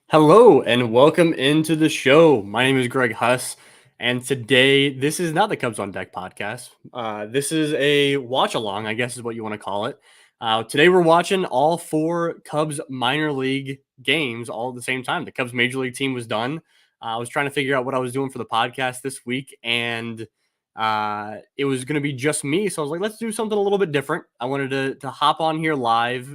Hello and welcome into the show. My name is Greg Huss, and today this is not the Cubs on Deck podcast. This is a watch along, I guess is what you want to call it. Today we're watching all four Cubs minor league games all at the same time. The Cubs major league team was done. I was trying to figure out what I was doing for the podcast this week, and it was going to be just me. So I was like, let's do something a little bit different. I wanted to hop on here live,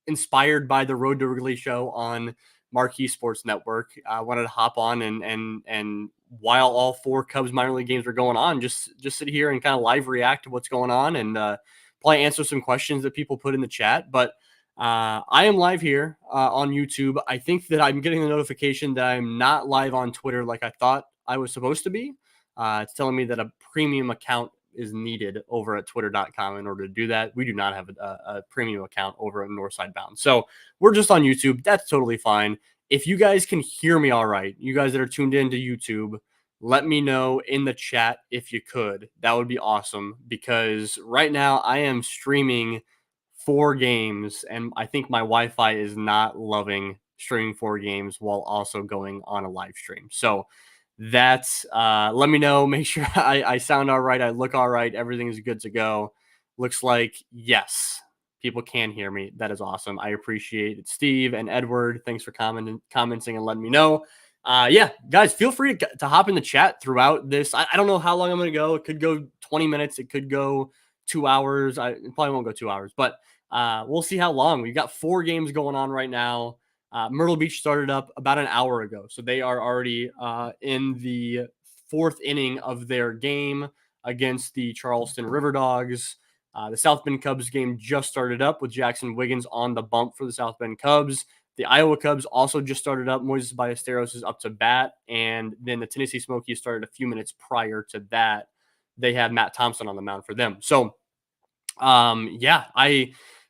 inspired by the Road to Wrigley show on Marquee Sports Network. I wanted to hop on and while all four Cubs minor league games were going on, just sit here and kind of live react to what's going on and probably answer some questions that people put in the chat. But I am live here on YouTube. I think that I'm getting the notification that I'm not live on Twitter like I thought I was supposed to be. It's telling me that a premium account is needed over at twitter.com in order to do that. We do not have a premium account over at Northside Bound. So we're just on YouTube. That's totally fine. If you guys can hear me all right, you guys that are tuned into YouTube, let me know in the chat if you could. That would be awesome because right now I am streaming four games and I think my Wi-Fi is not loving streaming four games while also going on a live stream. So that's let me know. Make sure I sound all right. I look all right. Everything is good to go. Looks like yes, people can hear me. That is awesome. I appreciate it. Steve and Edward, thanks for commenting and letting me know. Yeah, guys, feel free to hop in the chat throughout this. I don't know how long I'm going to go. It could go 20 minutes. It could go 2 hours. It probably won't go 2 hours, but we'll see how long. We've got four games going on right now. Myrtle Beach started up about an hour ago, so they are already in the fourth inning of their game against the Charleston River Dogs. The South Bend Cubs game just started up with Jackson Wiggins on the bump for the South Bend Cubs. The Iowa Cubs also just started up. Moises Ballesteros is up to bat, and then the Tennessee Smokies started a few minutes prior to that. They had Matt Thompson on the mound for them. So, yeah,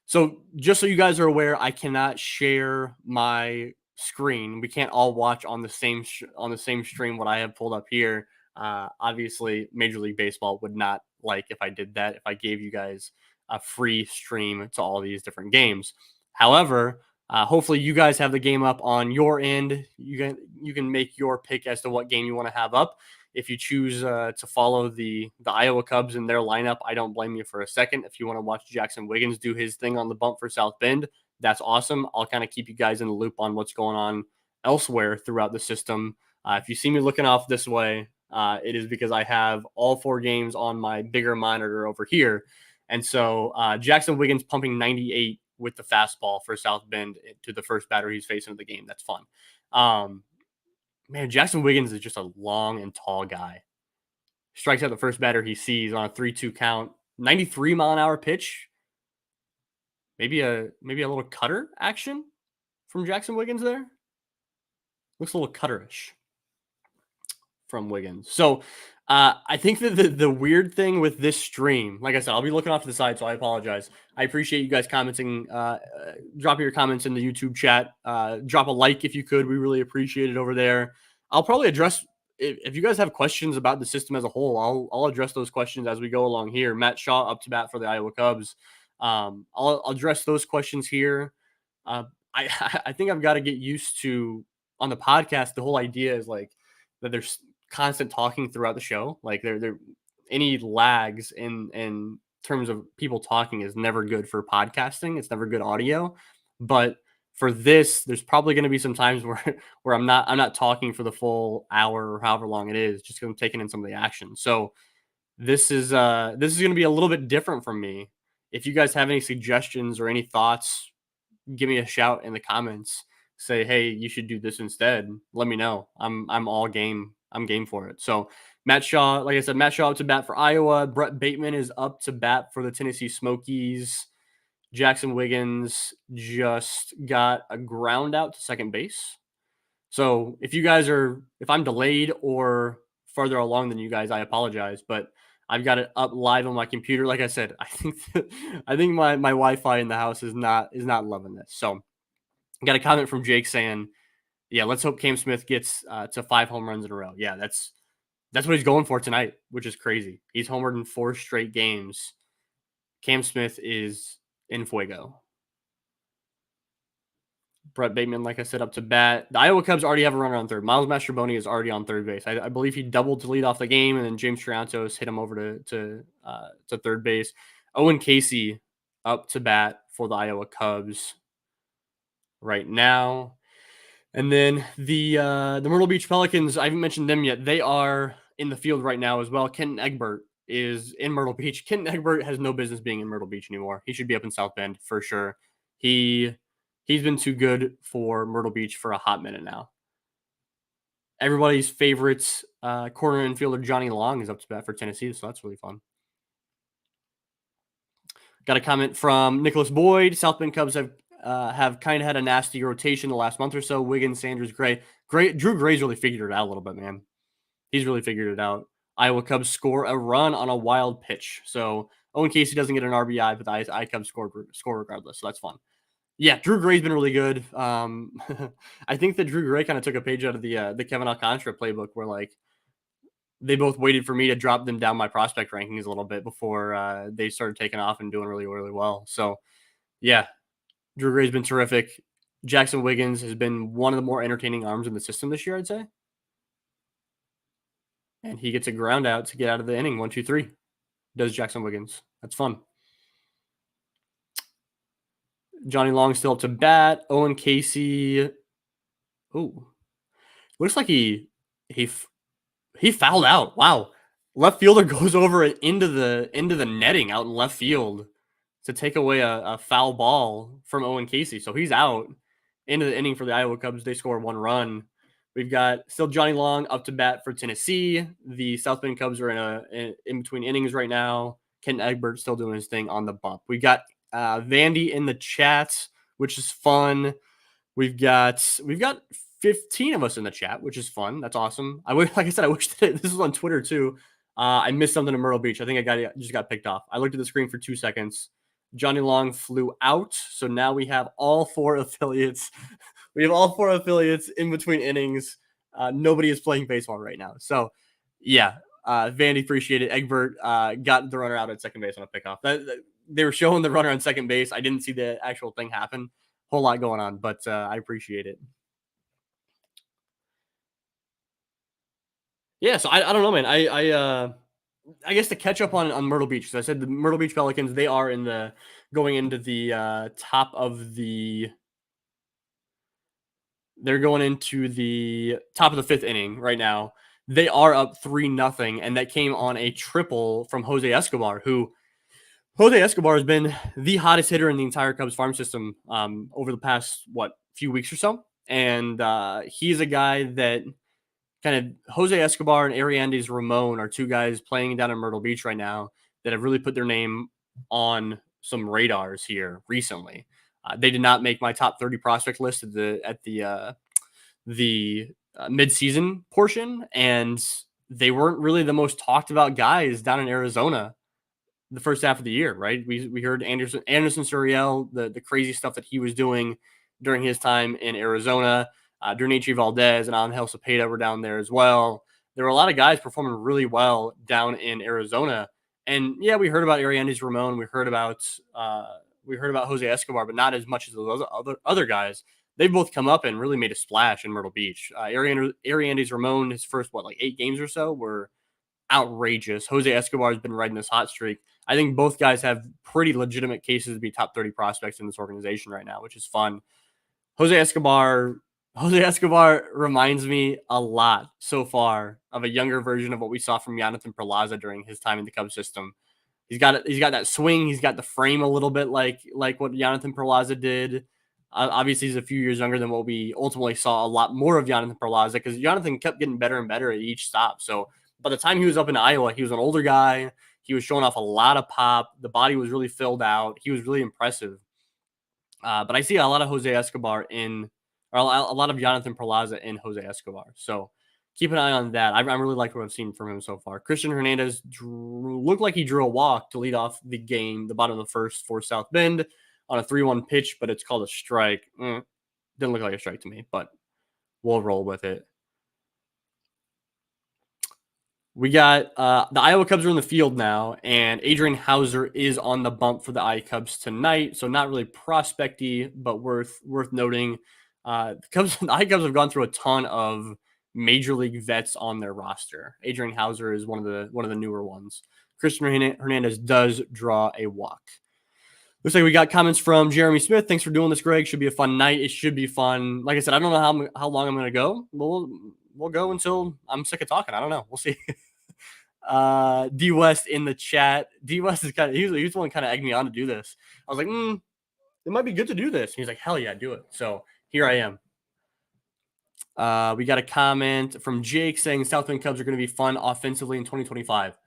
so just so you guys are aware, I cannot share my screen. We can't all watch on the same stream what I have pulled up here. Obviously, Major League Baseball would not like if I did that. If I gave you guys a free stream to all these different games. However, hopefully you guys have the game up on your end. You can make your pick as to what game you want to have up. If you choose to follow the Iowa Cubs in their lineup, I don't blame you for a second. If you want to watch Jackson Wiggins do his thing on the bump for South Bend, that's awesome. I'll kind of keep you guys in the loop on what's going on elsewhere throughout the system. If you see me looking off this way, it is because I have all four games on my bigger monitor over here. And so Jackson Wiggins pumping 98 with the fastball for South Bend to the first batter he's facing in the game. That's fun. Man, Jackson Wiggins is just a long and tall guy. Strikes out the first batter he sees on a 3-2 count. 93-mile-an-hour pitch. Maybe a little cutter action from Jackson Wiggins there. Looks a little cutterish from Wiggins. So I think that the weird thing with this stream, like I said, I'll be looking off to the side, so I apologize. I appreciate you guys commenting. Dropping your comments in the YouTube chat. Drop a like if you could. We really appreciate it over there. I'll probably address if you guys have questions about the system as a whole. I'll address those questions as we go along here. Matt Shaw up to bat for the Iowa Cubs. I'll address those questions here. I I think I've got to get used to on the podcast. The whole idea is like that there's constant talking throughout the show. Like there any lags in terms of people talking is never good for podcasting. It's never good audio. But for this, there's probably going to be some times where I'm not talking for the full hour or however long it is, just because I'm taking in some of the action. So this is going to be a little bit different from me. If you guys have any suggestions or any thoughts, give me a shout in the comments. Say, hey, you should do this instead. Let me know. I'm all game. I'm game for it. So Matt Shaw, like I said, Matt Shaw up to bat for Iowa. Brett Bateman is up to bat for the Tennessee Smokies. Jackson Wiggins just got a ground out to second base. So if I'm delayed or further along than you guys, I apologize. But I've got it up live on my computer. Like I said, I think my Wi-Fi in the house is not loving this. So I got a comment from Jake saying, "Yeah, let's hope Cam Smith gets to 5 home runs in a row." Yeah, that's what he's going for tonight, which is crazy. He's homered in 4 straight games. Cam Smith is in fuego. Brett Bateman, like I said, up to bat. The Iowa Cubs already have a runner on third. Miles Mastrobuoni is already on third base. I believe he doubled to lead off the game, and then James Triantos hit him over to third base. Owen Casey up to bat for the Iowa Cubs right now. And then the Myrtle Beach Pelicans, I haven't mentioned them yet. They are in the field right now as well. Kenton Egbert is in Myrtle Beach. Kenton Egbert has no business being in Myrtle Beach anymore. He should be up in South Bend for sure. He's been too good for Myrtle Beach for a hot minute now. Everybody's favorite corner infielder Johnny Long is up to bat for Tennessee, so that's really fun. Got a comment from Nicholas Boyd. South Bend Cubs have kind of had a nasty rotation the last month or so. Wiggins, Sanders, Gray. Drew Gray's really figured it out a little bit, man. He's really figured it out. Iowa Cubs score a run on a wild pitch. So Owen Casey doesn't get an RBI, but the I Cubs score regardless. So that's fun. Yeah, Drew Gray's been really good. I think that Drew Gray kind of took a page out of the Kevin Alcantara playbook, where like they both waited for me to drop them down my prospect rankings a little bit before they started taking off and doing really, really well. So yeah, Drew Gray's been terrific. Jackson Wiggins has been one of the more entertaining arms in the system this year, I'd say. And he gets a ground out to get out of the inning. 1-2-3. Does Jackson Wiggins. That's fun. Johnny Long still up to bat. Owen Casey. Ooh. Looks like he fouled out. Wow. Left fielder goes over into the netting out in left field to take away a foul ball from Owen Casey. So he's out into the inning for the Iowa Cubs. They score one run. We've got still Johnny Long up to bat for Tennessee. The South Bend Cubs are in between innings right now. Ken Egbert still doing his thing on the bump. We got Vandy in the chat, which is fun. We've got 15 of us in the chat, which is fun. That's awesome. Like I said, I wish that this was on Twitter too. I missed something in Myrtle Beach. I think just got picked off. I looked at the screen for 2 seconds. Johnny Long flew out, so now we have all 4 affiliates. We have all 4 affiliates in between innings. Nobody is playing baseball right now. So, yeah, Vandy appreciate it. Egbert got the runner out at second base on a pickoff. They were showing the runner on second base. I didn't see the actual thing happen. Whole lot going on, but I appreciate it. Yeah, so I don't know, man. I guess to catch up on Myrtle Beach, because I said the Myrtle Beach Pelicans, they are going into the top of the. They're going into the top of the 5th inning right now. They are up 3-0, and that came on a triple from Jose Escobar, who Jose Escobar has been the hottest hitter in the entire Cubs farm system over the past, few weeks or so. And he's a guy that kind of Jose Escobar and Ariandes Ramon are 2 guys playing down in Myrtle Beach right now that have really put their name on some radars here recently. They did not make my top 30 prospect list at the midseason portion, and they weren't really the most talked about guys down in Arizona the first half of the year, right? We heard Anderson Suriel, the crazy stuff that he was doing during his time in Arizona. Dernichi Valdez and Angel Cepeda were down there as well. There were a lot of guys performing really well down in Arizona. And yeah, we heard about Ariandes Ramon. We heard about Jose Escobar, but not as much as those other guys. They've both come up and really made a splash in Myrtle Beach. Ariandes Ramon, his first 8 games or so were outrageous. Jose Escobar has been riding this hot streak. I think both guys have pretty legitimate cases to be top 30 prospects in this organization right now, which is fun. Jose Escobar reminds me a lot so far of a younger version of what we saw from Jonathan Perlaza during his time in the Cubs system. He's got that swing. He's got the frame a little bit like what Jonathan Perlaza did. Obviously, he's a few years younger than what we ultimately saw a lot more of Jonathan Perlaza, because Jonathan kept getting better and better at each stop. So by the time he was up in Iowa, he was an older guy. He was showing off a lot of pop. The body was really filled out. He was really impressive. But I see a lot of Jose Escobar or a lot of Jonathan Perlaza in Jose Escobar. So keep an eye on that. I really like what I've seen from him so far. Christian Hernandez looked like he drew a walk to lead off the game, the bottom of the first for South Bend on a 3-1 pitch, but it's called a strike. Didn't look like a strike to me, but we'll roll with it. We got the Iowa Cubs are in the field now, and Adrian Hauser is on the bump for the I Cubs tonight. So not really prospecty, but worth noting. The Cubs, the I Cubs have gone through a ton of major league vets on their roster. Adrian Hauser is one of the newer ones. Christian Hernandez does draw a walk. Looks like we got comments from Jeremy Smith. Thanks for doing this, Greg. Should be a fun night. It should be fun. Like I said, I don't know how long I'm going to go. We'll go until I'm sick of talking. I don't know. We'll see. D West in the chat. D West is he was the one kind of egging me on to do this. I was like, it might be good to do this. And he's like, hell yeah, do it. So here I am. We got a comment from Jake saying South Bend Cubs are going to be fun offensively in 2025.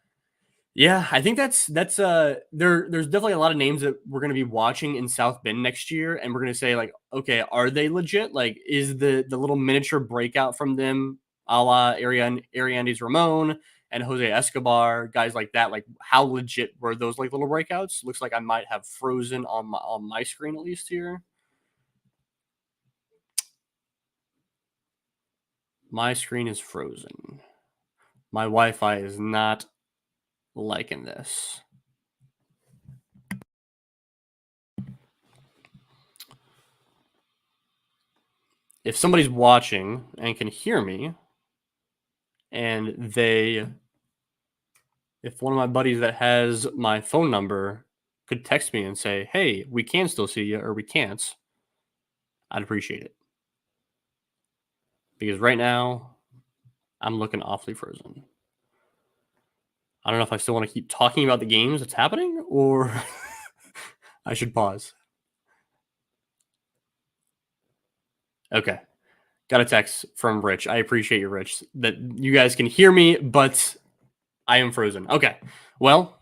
Yeah, I think that's there's definitely a lot of names that we're going to be watching in South Bend next year, and we're going to say like, okay, are they legit? Like, is the little miniature breakout from them, a la Ariandes Ramon and Jose Escobar, guys like that? Like, how legit were those like little breakouts? Looks like I might have frozen on my screen at least here. My screen is frozen. My Wi-Fi is not liking this. If somebody's watching and can hear me, and if one of my buddies that has my phone number could text me and say, hey, we can still see you or we can't, I'd appreciate it. Because right now, I'm looking awfully frozen. I don't know if I still want to keep talking about the games that's happening or I should pause. Okay. Got a text from Rich. I appreciate you, Rich, that you guys can hear me, but I am frozen. Okay. Well,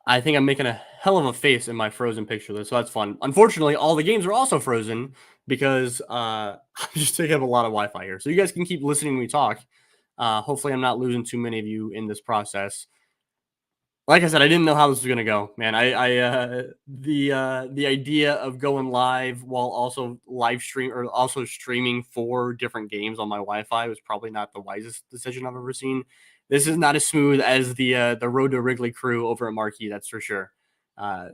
I think I'm making a hell of a face in my frozen picture, so that's fun. Unfortunately, all the games are also frozen because I'm just taking up a lot of Wi-Fi here. So you guys can keep listening to me talk. Hopefully, I'm not losing too many of you in this process. Like I said, I didn't know how this was gonna go, man. The idea of going live while also live stream or also streaming 4 different games on my Wi-Fi was probably not the wisest decision I've ever seen. This is not as smooth as the Road to Wrigley crew over at Marquee, that's for sure. Uh,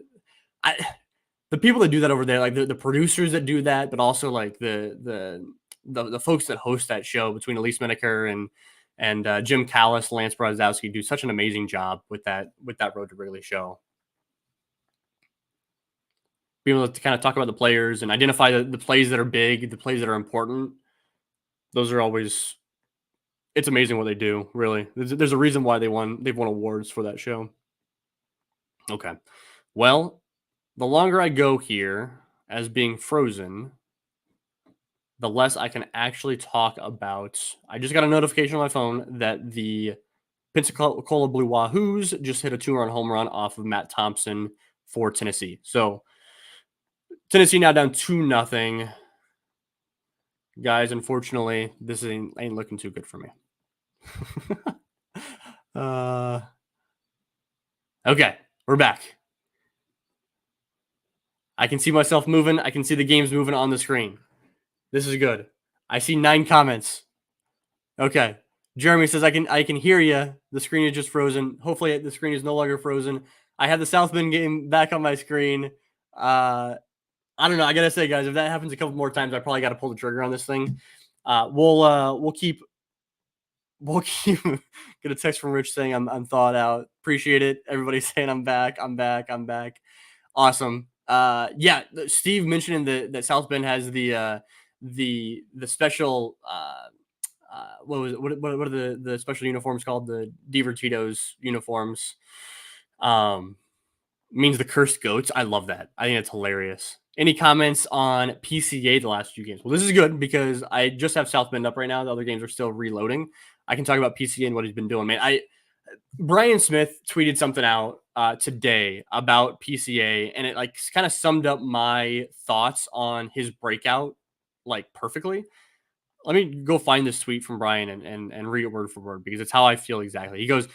I the people that do that over there, like the producers that do that, but also like the folks that host that show between Elise Menaker and Jim Callis, Lance Brazowski do such an amazing job with that Road to Wrigley show. Being able to kind of talk about the players and identify the plays that are big, the plays that are important. Those are always. It's amazing what they do. Really, there's a reason why they've won awards for that show. Okay, well, the longer I go here as being frozen, the less I can actually talk about. I just got a notification on my phone that the Pensacola Blue Wahoos just hit a 2-run home run off of Matt Thompson for Tennessee. So Tennessee now down 2-0. Guys, unfortunately, this ain't looking too good for me. Okay, we're back. I can see myself moving. I can see the games moving on the screen. This is good. I see 9 comments. Okay. Jeremy says I can hear you. The screen is just frozen. Hopefully the screen is no longer frozen. I have the South Bend game back on my screen. I don't know. I gotta say, guys, if that happens a couple more times, I probably got to pull the trigger on this thing. We'll keep get a text from Rich saying I'm thawed out. Appreciate it. Everybody's saying I'm back. I'm back. I'm back. Awesome. Yeah, Steve mentioning that South Bend has the special what was it? What are the special uniforms called? The Divertidos uniforms. Means the cursed goats. I love that. I think it's hilarious. Any comments on PCA the last few games? Well, this is good because I just have South Bend up right now. The other games are still reloading. I can talk about PCA and what he's been doing, man. Brian Smith tweeted something out today about PCA, and it like kind of summed up my thoughts on his breakout like perfectly. Let me go find this tweet from Brian and read it word for word because it's how I feel exactly. He goes,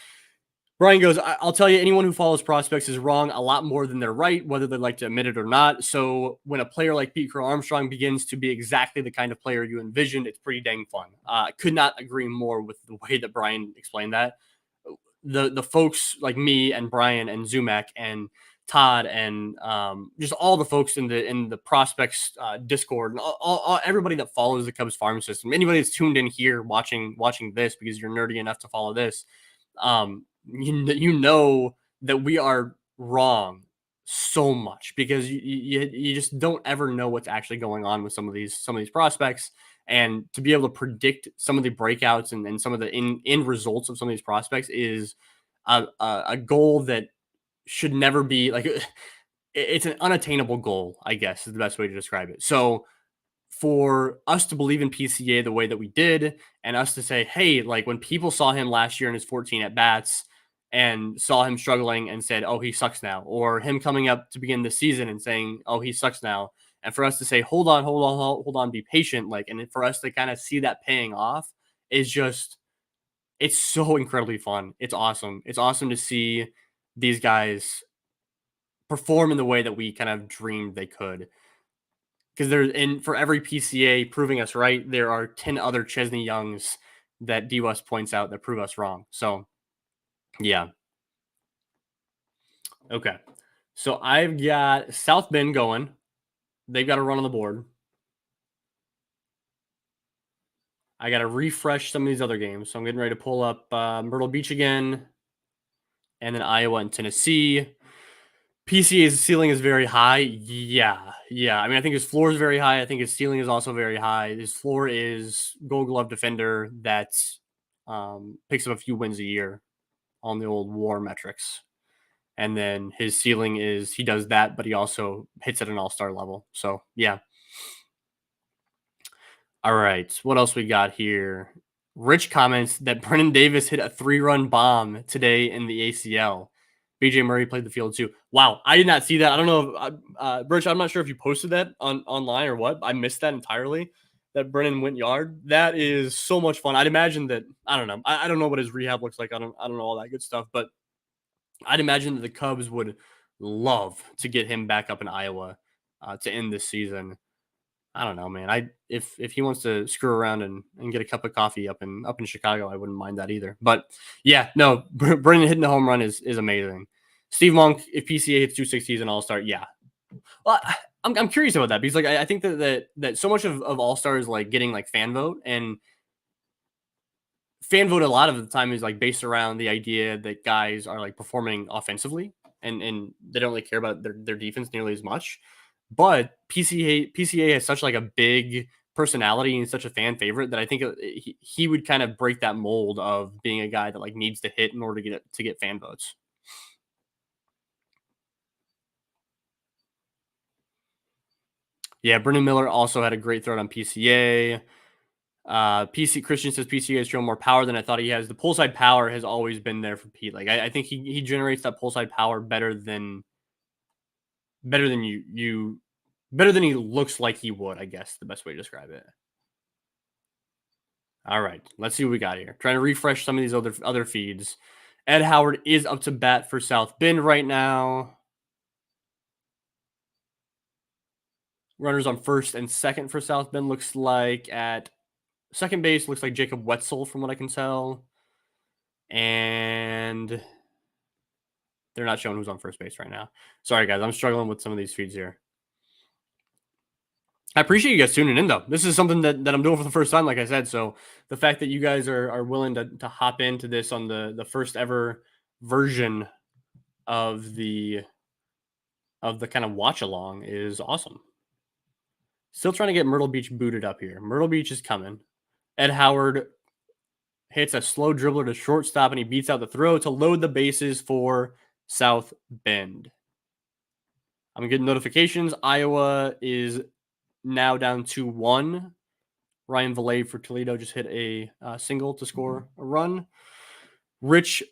Brian goes, I'll tell you, anyone who follows prospects is wrong a lot more than they're right, whether they like to admit it or not. So when a player like Pete Crow Armstrong begins to be exactly the kind of player you envisioned, it's pretty dang fun. I could not agree more with the way that Brian explained that. The folks like me and Brian and Zumac and Todd and just all the folks in the prospects Discord and everybody that follows the Cubs farm system, anybody that's tuned in here watching this because you're nerdy enough to follow this, you know that we are wrong so much because you just don't ever know what's actually going on with some of these prospects, and to be able to predict some of the breakouts and some of the in results of some of these prospects is a goal that should never be like it's an unattainable goal, I guess is the best way to describe it. So for us to believe in PCA the way that we did, and us to say, hey, like when people saw him last year in his 14 at bats and saw him struggling and said, oh, he sucks now, or him coming up to begin the season and saying, oh, he sucks now. And for us to say, hold on, be patient, like, and for us to kind of see that paying off is just, it's so incredibly fun. It's awesome. It's awesome to see these guys perform in the way that we kind of dreamed they could, because there's in for every PCA proving us right, there are 10 other Chesney Youngs that D West points out that prove us wrong. So yeah. Okay. So I've got South Bend going. They've got a run on the board. I got to refresh some of these other games. So I'm getting ready to pull up Myrtle Beach again, and then Iowa and Tennessee. PCA's ceiling is very high. Yeah. Yeah. I mean, I think his floor is very high. I think his ceiling is also very high. His floor is Gold Glove defender that picks up a few wins a year on the old WAR metrics. And then his ceiling is he does that, but he also hits at an all-star level. So, yeah. All right. What else we got here? Rich comments that Brennan Davis hit a 3-run bomb today in the ACL. BJ Murray played the field too. Wow, I did not see that. I don't know, Rich. I'm not sure if you posted that online or what. I missed that entirely. That Brennan went yard. That is so much fun. I'd imagine that. I don't know. I don't know what his rehab looks like. I don't know all that good stuff. But I'd imagine that the Cubs would love to get him back up in Iowa to end this season. I don't know, man. If he wants to screw around and get a cup of coffee up in Chicago, I wouldn't mind that either. But yeah, no, Brennan hitting the home run is amazing. Steve Monk, if PCA hits 260, he's an all star. Yeah. Well, I'm curious about that because like I think that so much of all stars like getting like fan vote, and fan vote a lot of the time is like based around the idea that guys are like performing offensively, and they don't really care about their defense nearly as much. But PCA has such like a big personality and such a fan favorite that I think he would kind of break that mold of being a guy that like needs to hit in order to get fan votes. Yeah, Brendan Miller also had a great throw on PCA. PC Christian says PCA has shown more power than I thought he has. The pull side power has always been there for Pete. Like I think he generates that pull side power better than you better than he looks like he would. I guess the best way to describe it. All right, let's see what we got here. Trying to refresh some of these other feeds. Ed Howard is up to bat for South Bend right now. Runners on first and second for South Bend looks like at second base looks like Jacob Wetzel from what I can tell. And they're not showing who's on first base right now. Sorry guys, I'm struggling with some of these feeds here. I appreciate you guys tuning in though. This is something that I'm doing for the first time, like I said. So the fact that you guys are willing to hop into this on the first ever version of the kind of watch along is awesome. Still trying to get Myrtle Beach booted up here. Myrtle Beach is coming. Ed Howard hits a slow dribbler to shortstop and he beats out the throw to load the bases for South Bend. I'm getting notifications. Iowa is now down 2-1. Ryan Valet for Toledo just hit a single to score a run. Rich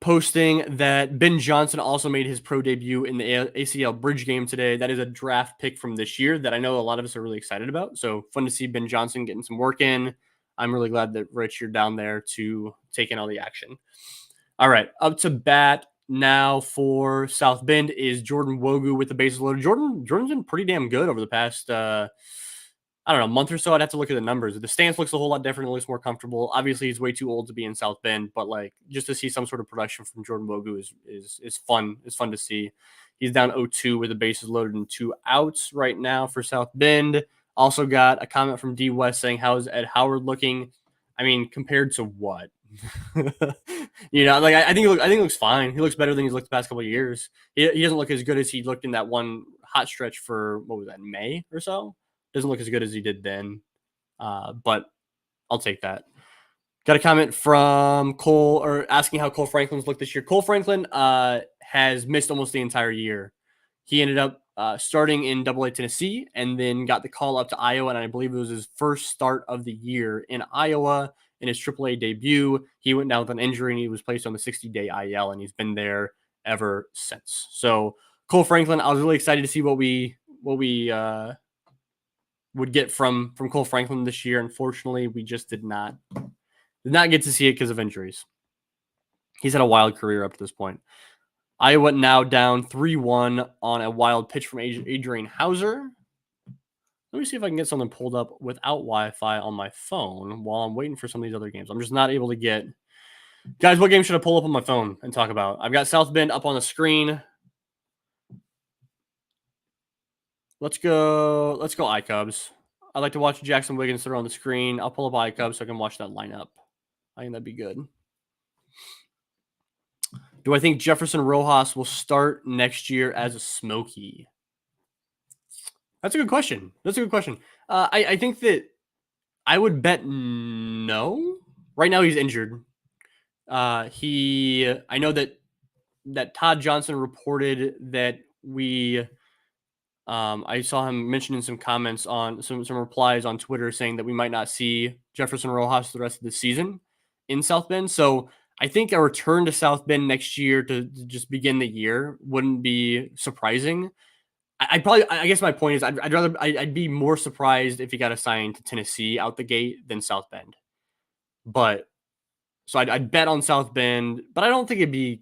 posting that Ben Johnson also made his pro debut in the ACL bridge game today. That is a draft pick from this year that I know a lot of us are really excited about. So fun to see Ben Johnson getting some work in. I'm really glad that Rich, you're down there to take in all the action. All right, up to bat now for South Bend is Jordan Wogu with the bases loaded. Jordan's been pretty damn good over the past I don't know, month or so. I'd have to look at the numbers. The stance looks a whole lot different. It looks more comfortable. Obviously, he's way too old to be in South Bend, but like just to see some sort of production from Jordan Wogu is fun. It's fun to see. He's down 0-2 with the bases loaded and 2 outs right now for South Bend. Also got a comment from D West saying, "How's Ed Howard looking?" I mean, compared to what? Like I think he looks fine. He looks better than he's looked the past couple of years. He doesn't look as good as he looked in that one hot stretch for what was that, May or so. Doesn't look as good as he did then, but I'll take that. Got a comment from Cole or asking how Cole Franklin's looked this year. Cole Franklin has missed almost the entire year. He ended up starting in Double-A Tennessee and then got the call up to Iowa, and I believe it was his first start of the year in Iowa in his Triple-A debut. He went down with an injury and he was placed on the 60-day IL, and he's been there ever since. So Cole Franklin, I was really excited to see what we would get from Cole Franklin this year. Unfortunately, we just did not get to see it because of injuries. He's had a wild career up to this point. Iowa now down 3-1 on a wild pitch from Adrian Hauser. Let me see if I can get something pulled up without Wi-Fi on my phone while I'm waiting for some of these other games. I'm just not able to get... Guys, what game should I pull up on my phone and talk about? I've got South Bend up on the screen. Let's go iCubs. I'd like to watch Jackson Wiggins throw on the screen. I'll pull up iCubs so I can watch that lineup. I think that'd be good. Do I think Jefferson Rojas will start next year as a Smoky? That's a good question. I think that I would bet no. Right now he's injured. I know that Todd Johnson reported that I saw him mentioning some comments on some replies on Twitter saying that we might not see Jefferson Rojas the rest of the season in South Bend. So I think a return to South Bend next year to just begin the year wouldn't be surprising. I guess my point is I'd be more surprised if he got assigned to Tennessee out the gate than South Bend. But so I'd bet on South Bend, but I don't think it'd be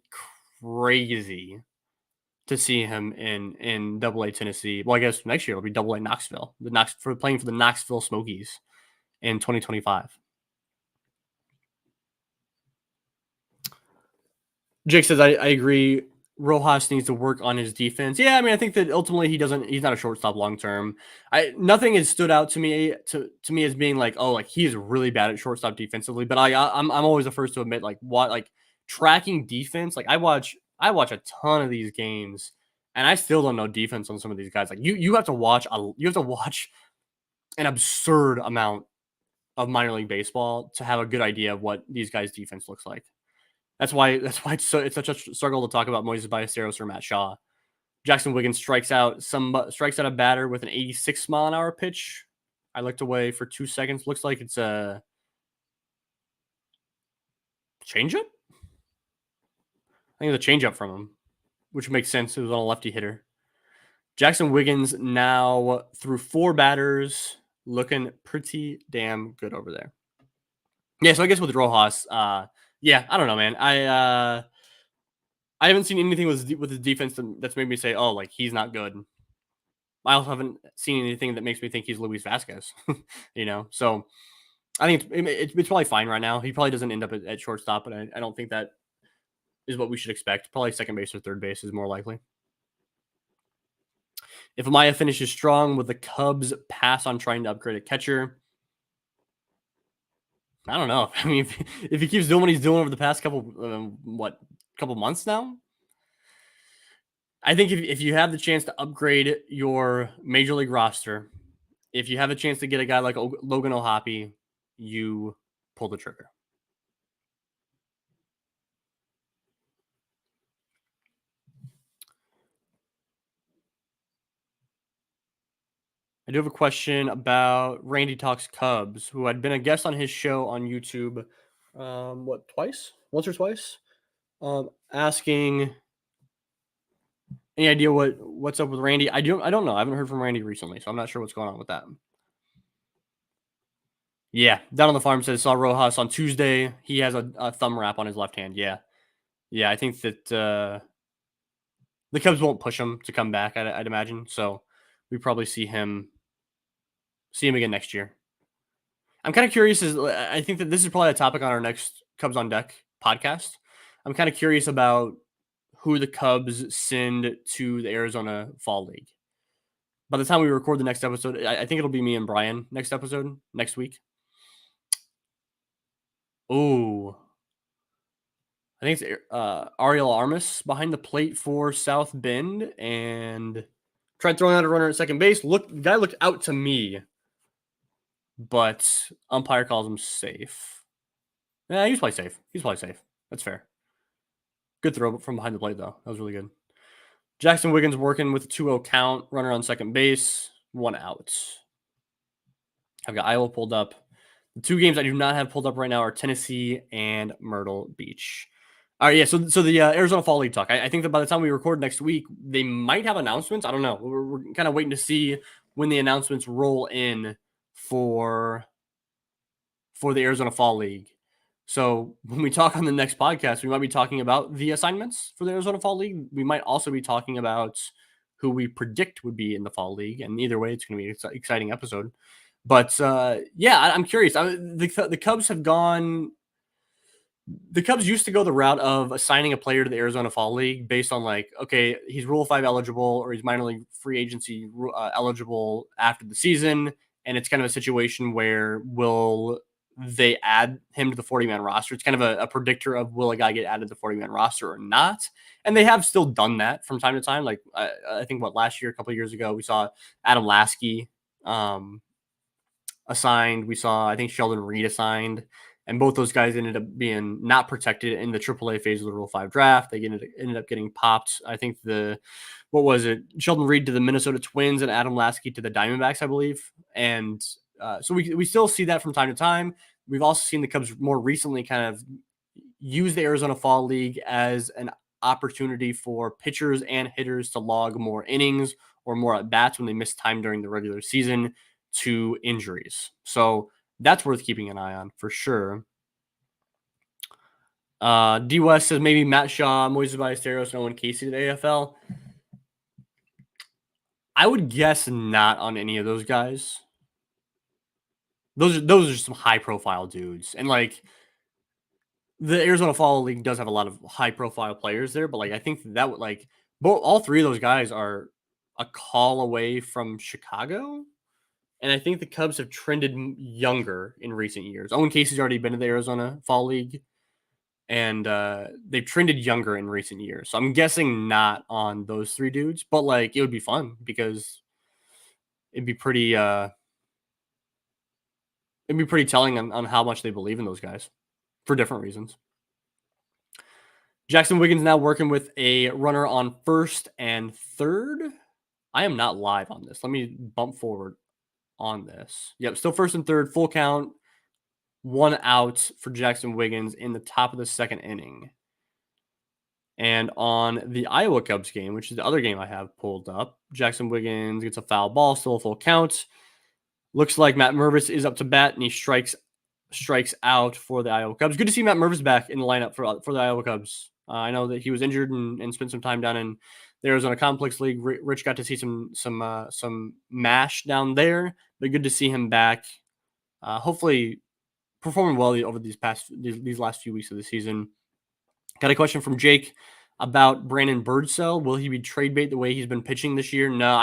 crazy to see him in Double-A Tennessee. Well, I guess next year it'll be Double-A Knoxville. Playing for the Knoxville Smokies in 2025. Jake says I agree. Rojas needs to work on his defense. Yeah, I mean, I think that ultimately he's not a shortstop long term. Nothing has stood out to me as being like, oh, like he is really bad at shortstop defensively. But I'm always the first to admit, like tracking defense. Like I watch a ton of these games, and I still don't know defense on some of these guys. Like you have to watch an absurd amount of minor league baseball to have a good idea of what these guys' defense looks like. That's why it's such a struggle to talk about Moises Ballesteros or Matt Shaw. Jackson Wiggins strikes out a batter with an 86 mile an hour pitch. I looked away for 2 seconds. Looks like it's a changeup. I think it's a changeup from him, which makes sense. It was on a lefty hitter. Jackson Wiggins now through 4 batters, looking pretty damn good over there. Yeah, so I guess with Rojas, yeah, I don't know, man. I haven't seen anything with his defense that's made me say, oh, like he's not good. I also haven't seen anything that makes me think he's Luis Vasquez, So I think it's probably fine right now. He probably doesn't end up at shortstop, but I don't think that is what we should expect. Probably second base or third base is more likely. If Amaya finishes strong, would the Cubs pass on trying to upgrade a catcher? I don't know. I mean, if he keeps doing what he's doing over the past couple months now, I think if you have the chance to upgrade your major league roster, if you have a chance to get a guy like Logan O'Hoppe, you pull the trigger. I do have a question about Randy Talks Cubs, who had been a guest on his show on YouTube, once or twice, asking any idea what's up with Randy. I don't know. I haven't heard from Randy recently, so I'm not sure what's going on with that. Yeah, down on the farm says saw Rojas on Tuesday. He has a thumb wrap on his left hand. Yeah, Yeah, I think that the Cubs won't push him to come back. I'd imagine. So we probably see him again next year. I'm kind of curious. I think that this is probably a topic on our next Cubs on Deck podcast. I'm kind of curious about who the Cubs send to the Arizona Fall League. By the time we record the next episode, I think it'll be me and Brian next episode next week. Oh, I think it's Ariel Armas behind the plate for South Bend and tried throwing out a runner at second base. The guy looked out to me, but umpire calls him safe. Yeah, he's probably safe. He's probably safe. That's fair. Good throw from behind the plate, though. That was really good. Jackson Wiggins working with a 2-0 count. Runner on second base. 1 out. I've got Iowa pulled up. The 2 games I do not have pulled up right now are Tennessee and Myrtle Beach. All right, yeah. So the Arizona Fall League talk. I think that by the time we record next week, they might have announcements. I don't know. We're kind of waiting to see when the announcements roll in for the Arizona Fall League. So when we talk on the next podcast, we might be talking about the assignments for the Arizona Fall League. We might also be talking about who we predict would be in the Fall League. And either way, it's going to be an exciting episode. But yeah, I'm curious. The Cubs have gone. The Cubs used to go the route of assigning a player to the Arizona Fall League based on like, okay, he's Rule 5 eligible or he's minor league free agency eligible after the season. And it's kind of a situation where will they add him to the 40-man roster? It's kind of a predictor of will a guy get added to the 40-man roster or not. And they have still done that from time to time. Like I think last year, a couple of years ago, we saw Adam Lasky assigned. We saw, I think, Sheldon Reed assigned. And both those guys ended up being not protected in the AAA phase of the Rule 5 draft. They ended up getting popped. I think what was it? Sheldon Reed to the Minnesota Twins and Adam Lasky to the Diamondbacks, I believe. And so we still see that from time to time. We've also seen the Cubs more recently kind of use the Arizona Fall League as an opportunity for pitchers and hitters to log more innings or more at bats when they miss time during the regular season to injuries. So that's worth keeping an eye on for sure. D West says maybe Matt Shaw, Moises Ballesteros, and Owen Casey to the AFL. I would guess not on any of those guys. Those are some high profile dudes, and like the Arizona Fall League does have a lot of high profile players there, but like I think that would like all 3 of those guys are a call away from Chicago. And I think the Cubs have trended younger in recent years. Owen Casey's already been to the Arizona Fall League, and they've trended younger in recent years. So I'm guessing not on those 3 dudes, but like it would be fun because it'd be pretty telling on how much they believe in those guys for different reasons. Jackson Wiggins now working with a runner on first and third. I am not live on this. Let me bump forward on this. Yep, still first and third, full count, 1 out for Jackson Wiggins in the top of the second inning. And on the Iowa Cubs game, which is the other game I have pulled up, Jackson Wiggins gets a foul ball, still a full count. Looks like Matt Mervis is up to bat, and he strikes out for the Iowa Cubs. Good to see Matt Mervis back in the lineup for the Iowa Cubs. I know that he was injured and spent some time down in the Arizona Complex League. Rich got to see some MASH down there, but good to see him back. Hopefully performing well over these last few weeks of the season. Got a question from Jake about Brandon Birdsell. Will he be trade bait the way he's been pitching this year? No,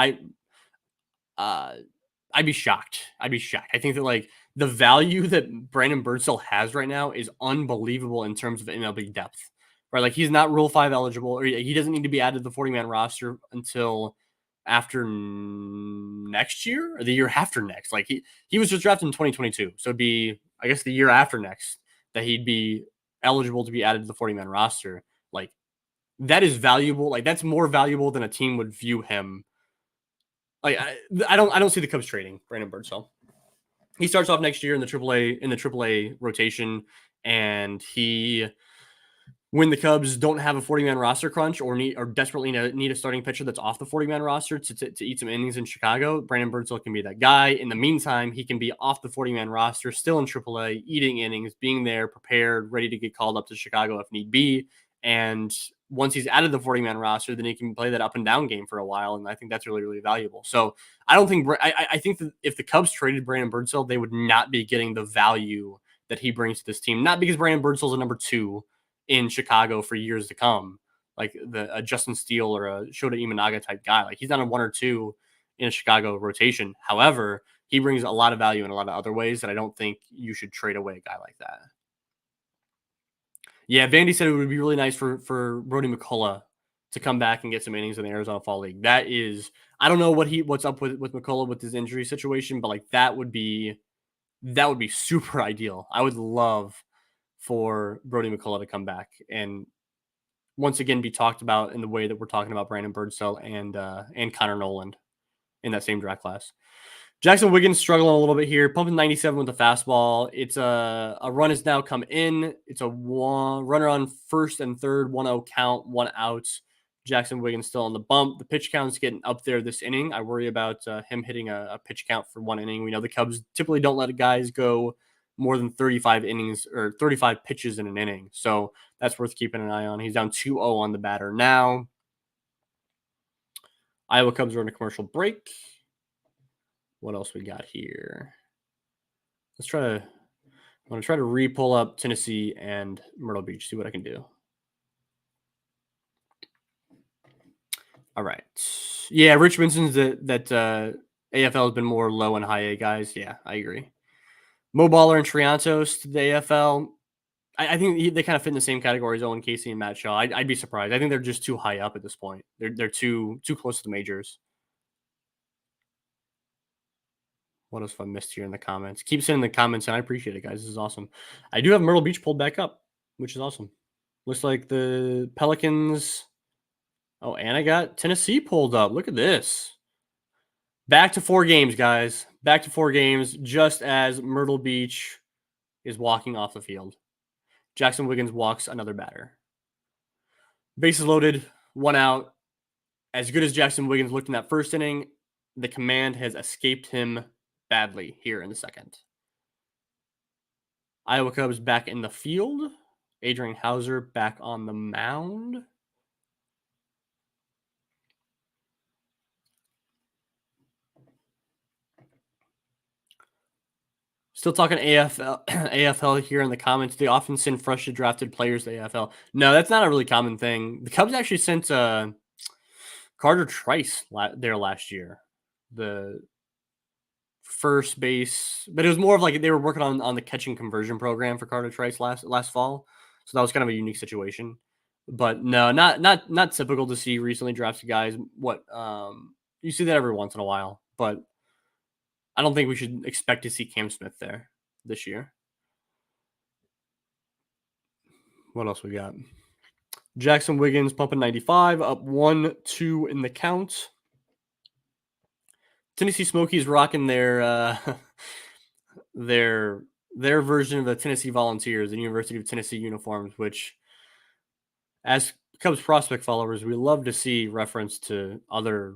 I'd be shocked. I think that like the value that Brandon Birdsell has right now is unbelievable in terms of MLB depth. Right, like he's not Rule 5 eligible, or he doesn't need to be added to the 40-man roster until after next year or the year after next. Like he was just drafted in 2022, so it'd be, I guess, the year after next that he'd be eligible to be added to the 40-man roster. Like that is valuable. Like that's more valuable than a team would view him. Like I don't see the Cubs trading Brandon Birdsell. He starts off next year in the AAA rotation, and when the Cubs don't have a 40-man roster crunch or desperately need a starting pitcher that's off the 40-man roster to eat some innings in Chicago, Brandon Birdsell can be that guy. In the meantime, he can be off the 40-man roster, still in AAA, eating innings, being there, prepared, ready to get called up to Chicago if need be, And once he's out of the 40-man roster, then he can play that up and down game for a while. And I think that's really, really valuable. So I don't think, I think that if the Cubs traded Brandon Birdsell, they would not be getting the value that he brings to this team. Not because Brandon Birdsell's a number 2 in Chicago for years to come, like a Justin Steele or a Shota Imanaga type guy. Like he's not a 1 or 2 in a Chicago rotation. However, he brings a lot of value in a lot of other ways that I don't think you should trade away a guy like that. Yeah, Vandy said it would be really nice for Brody McCullough to come back and get some innings in the Arizona Fall League. That is, I don't know what's up with McCullough with his injury situation, but like that would be super ideal. I would love for Brody McCullough to come back and once again be talked about in the way that we're talking about Brandon Birdsell and Connor Noland in that same draft class. Jackson Wiggins struggling a little bit here, pumping 97 with the fastball. It's a run has now come in. It's a runner on first and third, 1-0 count, 1 out. Jackson Wiggins still on the bump. The pitch count's getting up there this inning. I worry about him hitting a pitch count for 1 inning. We know the Cubs typically don't let guys go more than 35 innings or 35 pitches in an inning. So that's worth keeping an eye on. He's down 2-0 on the batter now. Iowa Cubs are in a commercial break. What else we got here? I'm going to try to re-pull up Tennessee and Myrtle Beach, see what I can do. All right. Yeah, Rich mentions that AFL has been more low and high A guys. Yeah, I agree. Mo Baller and Triantos to the AFL. I think they kind of fit in the same category as Owen Casey and Matt Shaw. I'd be surprised. I think they're just too high up at this point. They're too close to the majors. What else have I missed here in the comments? Keep sending the comments, and I appreciate it, guys. This is awesome. I do have Myrtle Beach pulled back up, which is awesome. Looks like the Pelicans. Oh, and I got Tennessee pulled up. Look at this. Back to 4 games, guys. Back to 4 games, just as Myrtle Beach is walking off the field. Jackson Wiggins walks another batter. Bases loaded, 1 out. As good as Jackson Wiggins looked in that first inning, the command has escaped him badly here in the second. Iowa Cubs back in the field. Adrian Hauser back on the mound. Still talking AFL, AFL here in the comments. They often send freshly drafted players to AFL. No, that's not a really common thing. The Cubs actually sent Carter Trice there last year. The first base, but it was more of like they were working on the catching conversion program for Carter Trice last fall. So that was kind of a unique situation. But no, not typical to see recently drafted guys. You see that every once in a while, but I don't think we should expect to see Cam Smith there this year. What else we got? Jackson Wiggins pumping 95, up 1-2 in the count. Tennessee Smokies rocking their their version of the Tennessee Volunteers, the University of Tennessee uniforms, which as Cubs prospect followers, we love to see reference to other.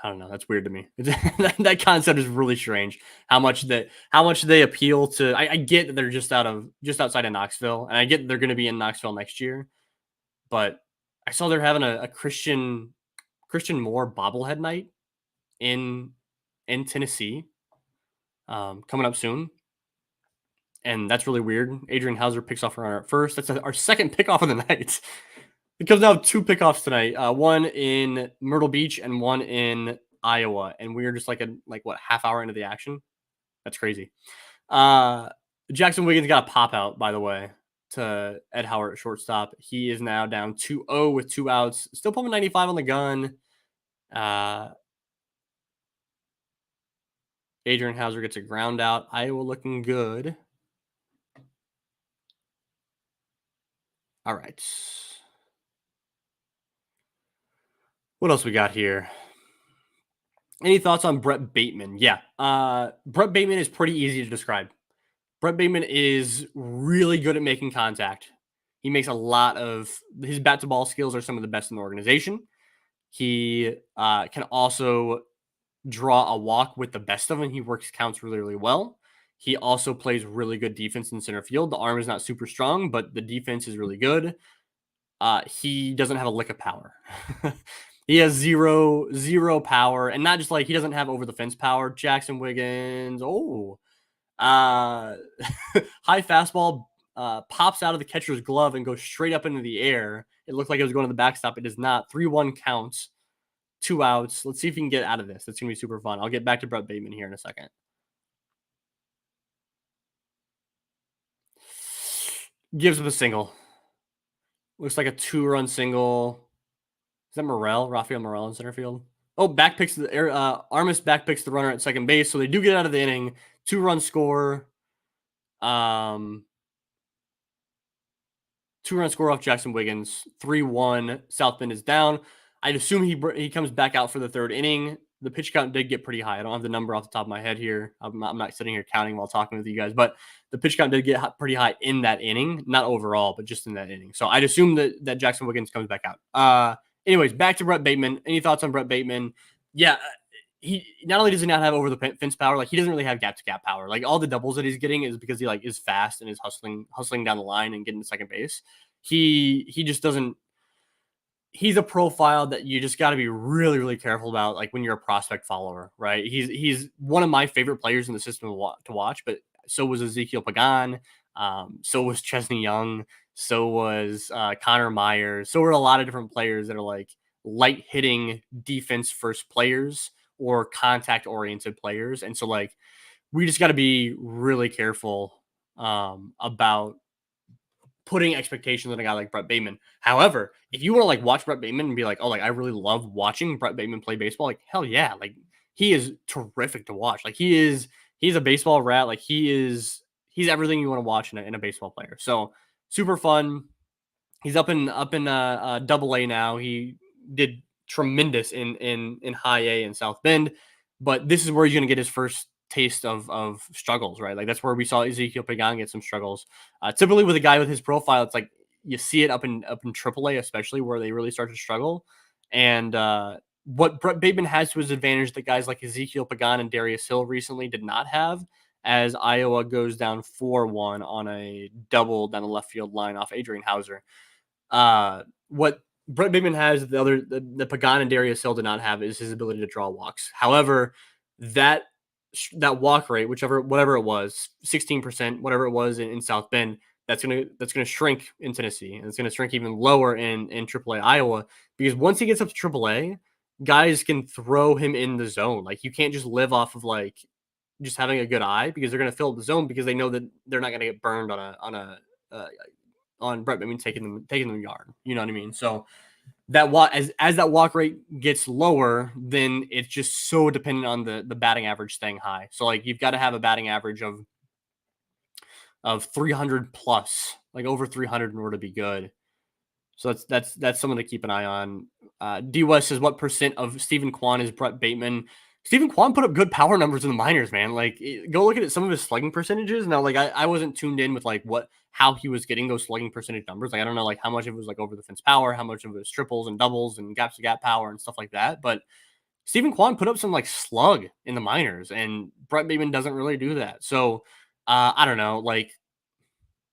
I don't know. That's weird to me. That concept is really strange. How much they appeal to. I get that they're just outside of Knoxville, and I get that they're going to be in Knoxville next year. But I saw they're having a Christian Moore bobblehead night in Tennessee coming up soon, and that's really weird. Adrian Hauser picks off runner at first. That's our second pickoff of the night. It comes out 2 pickoffs tonight. One in Myrtle Beach and one in Iowa, and we are just half hour into the action. That's crazy. Jackson Wiggins got a pop out, by the way, to Ed Howard at shortstop. He is now down 2-0 with 2 outs. Still pumping 95 on the gun. Adrian Hauser gets a ground out. Iowa looking good. All right. What else we got here? Any thoughts on Brett Bateman? Yeah. Brett Bateman is pretty easy to describe. Brett Bateman is really good at making contact. He makes a lot of his bat to ball skills are some of the best in the organization. He can also draw a walk with the best of them. He works counts really, really well. He also plays really good defense in center field. The arm is not super strong, but the defense is really good. he doesn't have a lick of power. He has zero power, and not just like he doesn't have over the fence power. Jackson Wiggins, uh, high fastball pops out of the catcher's glove and goes straight up into the air. It looked like it was going to the backstop. It is not. 3-1 counts, 2 outs. Let's see if he can get out of this. It's gonna be super fun. I'll get back to Brett Bateman here in a second. Gives him a single. Looks like a 2-run single. Is that Morel? Rafael Morel in center field? Oh, back picks the Armas back picks the runner at second base, so they do get out of the inning. 2-run score. Um, 2-run score off Jackson Wiggins. 3-1. South Bend is down. I'd assume he comes back out for the third inning. The pitch count did get pretty high. I don't have the number off the top of my head here. I'm not sitting here counting while talking with you guys, but the pitch count did get pretty high in that inning, not overall, but just in that inning. So I'd assume that Jackson Wiggins comes back out. Anyways, back to Brett Bateman. Any thoughts on Brett Bateman? Yeah, he not only does he not have over the fence power, like he doesn't really have gap to gap power. Like all the doubles that he's getting is because he like is fast and is hustling down the line and getting to second base. He just doesn't. He's a profile that you just got to be really, really careful about, like when you're a prospect follower, right? He's one of my favorite players in the system to watch, but so was Ezekiel Pagan, so was Chesney Young, so was Connor Myers, so were a lot of different players that are like light hitting defense first players or contact oriented players, and so like we just got to be really careful about putting expectations on a guy like Brett Bateman. However, if you want to like watch Brett Bateman and be like, oh, like I really love watching Brett Bateman play baseball, like hell yeah, like he is terrific to watch. Like he's a baseball rat. Like he's everything you want to watch in a baseball player. So super fun. He's up in double A now. He did tremendous in high A in South Bend, but this is where he's going to get his first taste of struggles, right? Like that's where we saw Ezekiel Pagan get some struggles. Typically with a guy with his profile, it's like you see it up in Triple A, especially where they really start to struggle. And what Brett Bateman has to his advantage that guys like Ezekiel Pagan and Darius Hill recently did not have, as Iowa goes down 4-1 on a double down the left field line off Adrian Hauser. What Brett Bateman has, the Pagan and Darius Hill did not have, is his ability to draw walks. However, that walk rate, whatever it was, 16%, whatever it was in South Bend, that's gonna shrink in Tennessee, and it's gonna shrink even lower in AAA Iowa, because once he gets up to AAA, guys can throw him in the zone. Like you can't just live off of like just having a good eye, because they're gonna fill the zone because they know that they're not gonna get burned uh, on Brett Bateman taking them yard. You know what I mean? So that as that walk rate gets lower, then it's just so dependent on the batting average staying high. So like you've got to have a batting average of 300 plus, like over 300 in order to be good. So that's something to keep an eye on. D West says, what percent of Stephen Kwan is Brett Bateman? Stephen Kwan put up good power numbers in the minors, man. Like, go look at some of his slugging percentages. Now, like, I wasn't tuned in with like how he was getting those slugging percentage numbers. Like, I don't know like how much of it was like over the fence power, how much of it was triples and doubles and gaps to gap power and stuff like that. But Stephen Kwan put up some like slug in the minors, and Brett Bateman doesn't really do that. So, I don't know. Like,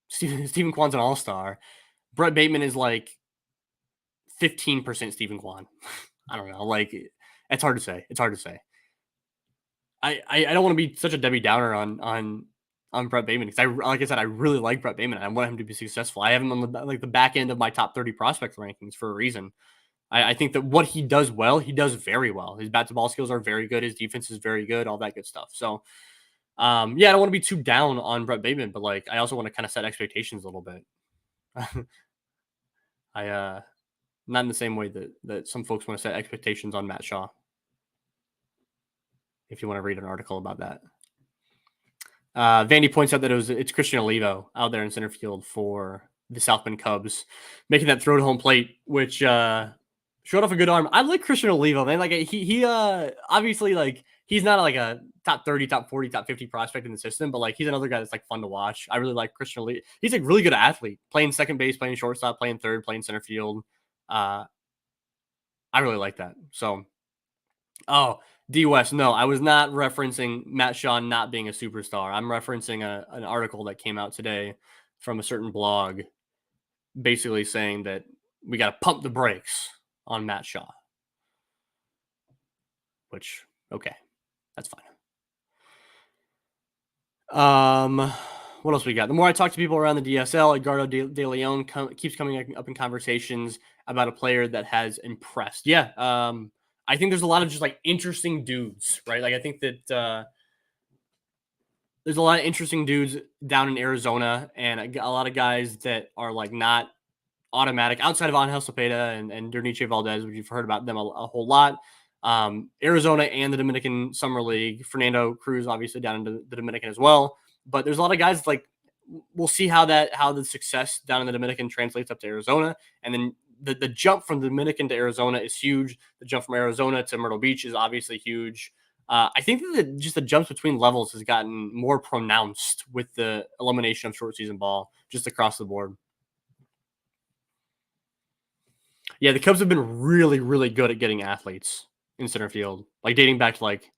Stephen Kwan's an all star. Brett Bateman is like 15% Stephen Kwan. I don't know. Like, it's hard to say. It's hard to say. I don't want to be such a Debbie Downer on Brett Bateman, because like I said, I really like Brett Bateman. I want him to be successful. I have him on the back end of my top 30 prospect rankings for a reason. I think that what he does well, he does very well. His bat to ball skills are very good. His defense is very good. All that good stuff. So, yeah, I don't want to be too down on Brett Bateman, but like I also want to kind of set expectations a little bit. I not in the same way that some folks want to set expectations on Matt Shaw. If you want to read an article about that. Vandy points out that it's Christian Olivo out there in center field for the South Bend Cubs, making that throw to home plate, which showed off a good arm. I like Christian Olivo, man. Like he obviously like he's not like a top 30, top 40, top 50 prospect in the system, but like he's another guy that's like fun to watch. I really like Christian Olivo. He's a really good athlete, playing second base, playing shortstop, playing third, playing center field. I really like that. So, oh, D West, no, I was not referencing Matt Shaw not being a superstar. I'm referencing an article that came out today from a certain blog, basically saying that we got to pump the brakes on Matt Shaw. Which, okay, that's fine. What else we got? The more I talk to people around the DSL, Edgardo De Leon keeps coming up in conversations about a player that has impressed. Yeah, I think there's a lot of just like interesting dudes, right? Like I think that there's a lot of interesting dudes down in Arizona, and a lot of guys that are like not automatic outside of Angel Cepeda and Derniche Valdez, which you've heard about them a whole lot. Arizona and the Dominican Summer League. Fernando Cruz, obviously, down in the Dominican as well. But there's a lot of guys like we'll see how the success down in the Dominican translates up to Arizona, and then the jump from the Dominican to Arizona is huge. The jump from Arizona to Myrtle Beach is obviously huge. I think that just the jumps between levels has gotten more pronounced with the elimination of short season ball just across the board. Yeah, the Cubs have been really, really good at getting athletes in center field, like dating back to like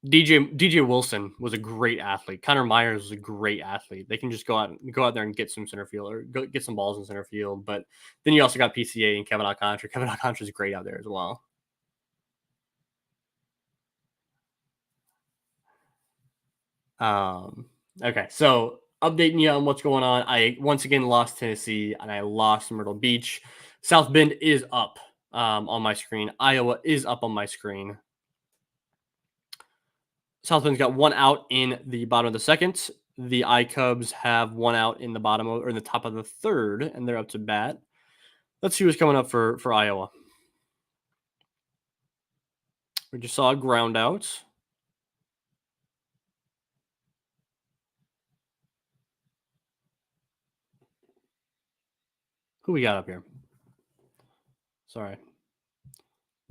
DJ Wilson was a great athlete. Connor Myers was a great athlete. They can just go out there and get some center field or get some balls in center field. But then you also got PCA and Kevin Alcantara. Kevin Alcantara is great out there as well. Okay, so updating you on what's going on. I once again lost Tennessee and I lost Myrtle Beach. South Bend is up on my screen. Iowa is up on my screen. South Bend's got one out in the bottom of the second. The iCubs have one out in the bottom or in the top of the third, and they're up to bat. Let's see what's coming up for Iowa. We just saw a ground out. Who we got up here? Sorry.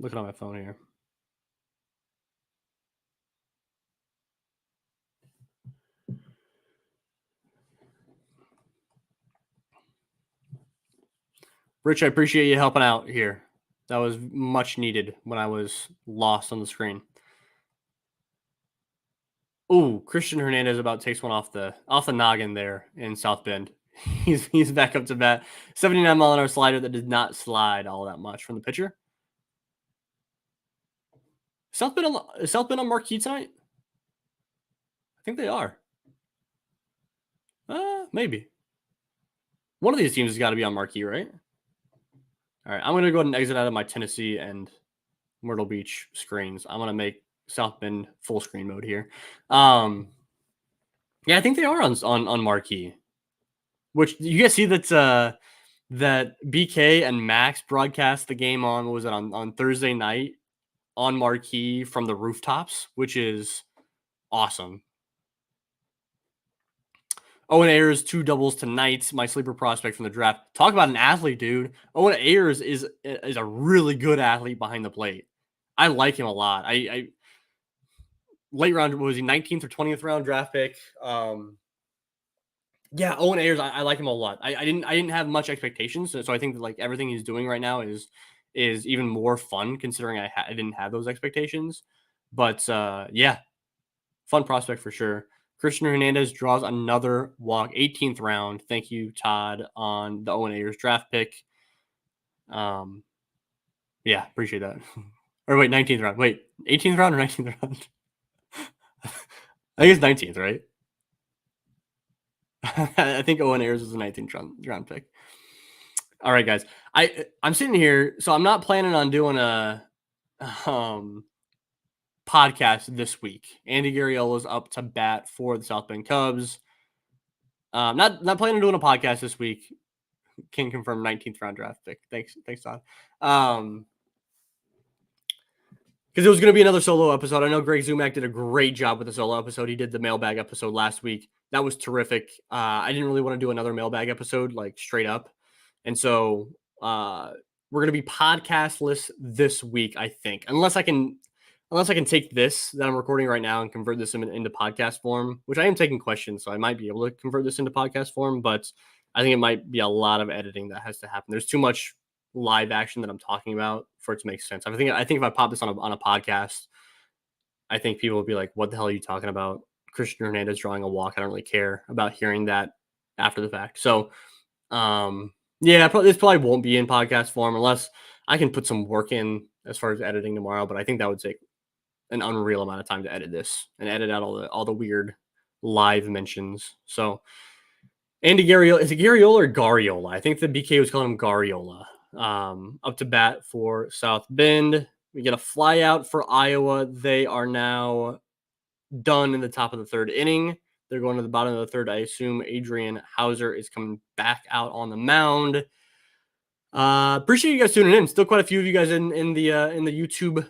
Looking on my phone here. Rich, I appreciate you helping out here. That was much needed when I was lost on the screen. Ooh, Christian Hernandez about takes one off the noggin there in South Bend. He's back up to bat. 79-mile-an-hour slider that did not slide all that much from the pitcher. South Bend on marquee tonight? I think they are. Maybe. One of these teams has got to be on marquee, right? All right, I'm going to go ahead and exit out of my Tennessee and Myrtle Beach screens. I'm going to make South Bend full screen mode here. Yeah, I think they are on marquee. Which you guys see that that BK and Max broadcast the game on, what was it, on Thursday night on marquee from the rooftops, which is awesome. Owen Ayers, 2 doubles tonight. My sleeper prospect from the draft. Talk about an athlete, dude. Owen Ayers is a really good athlete behind the plate. I like him a lot. I late round, was he 19th or 20th round draft pick? Yeah, Owen Ayers, I like him a lot. I didn't have much expectations, so I think that like everything he's doing right now is even more fun considering I didn't have those expectations. But yeah, fun prospect for sure. Christian Hernandez draws another walk, 18th round. Thank you, Todd, on the Owen Ayers draft pick. Yeah, appreciate that. Or wait, 19th round. Wait, 18th round or 19th round? I think it's 19th, right? I think Owen Ayers is a 19th round pick. All right, guys. I'm sitting here, so I'm not planning on doing a podcast this week. Andy Garriola's up to bat for the South Bend Cubs. Not planning on doing a podcast this week. Can confirm 19th round draft pick. Thanks, Todd. Because it was going to be another solo episode. I know Greg Zumak did a great job with the solo episode. He did the mailbag episode last week. That was terrific. I didn't really want to do another mailbag episode, like straight up. And so we're going to be podcastless this week, I think, unless I can take this that I'm recording right now and convert this into podcast form, which I am taking questions, so I might be able to convert this into podcast form, but I think it might be a lot of editing that has to happen. There's too much live action that I'm talking about for it to make sense. I think if I pop this on a podcast, I think people will be like, "What the hell are you talking about? Christian Hernandez drawing a walk." I don't really care about hearing that after the fact. So, Yeah, this probably won't be in podcast form unless I can put some work in as far as editing tomorrow. But I think that would take an unreal amount of time to edit this and edit out all the weird live mentions. So Andy Garriola, is it Garriola or Garriola? I think the BK was calling him Garriola. Up to bat for South Bend. We get a fly out for Iowa. They are now done in the top of the third inning. They're going to the bottom of the third. I assume Adrian Hauser is coming back out on the mound. Appreciate you guys tuning in. Still quite a few of you guys in the YouTube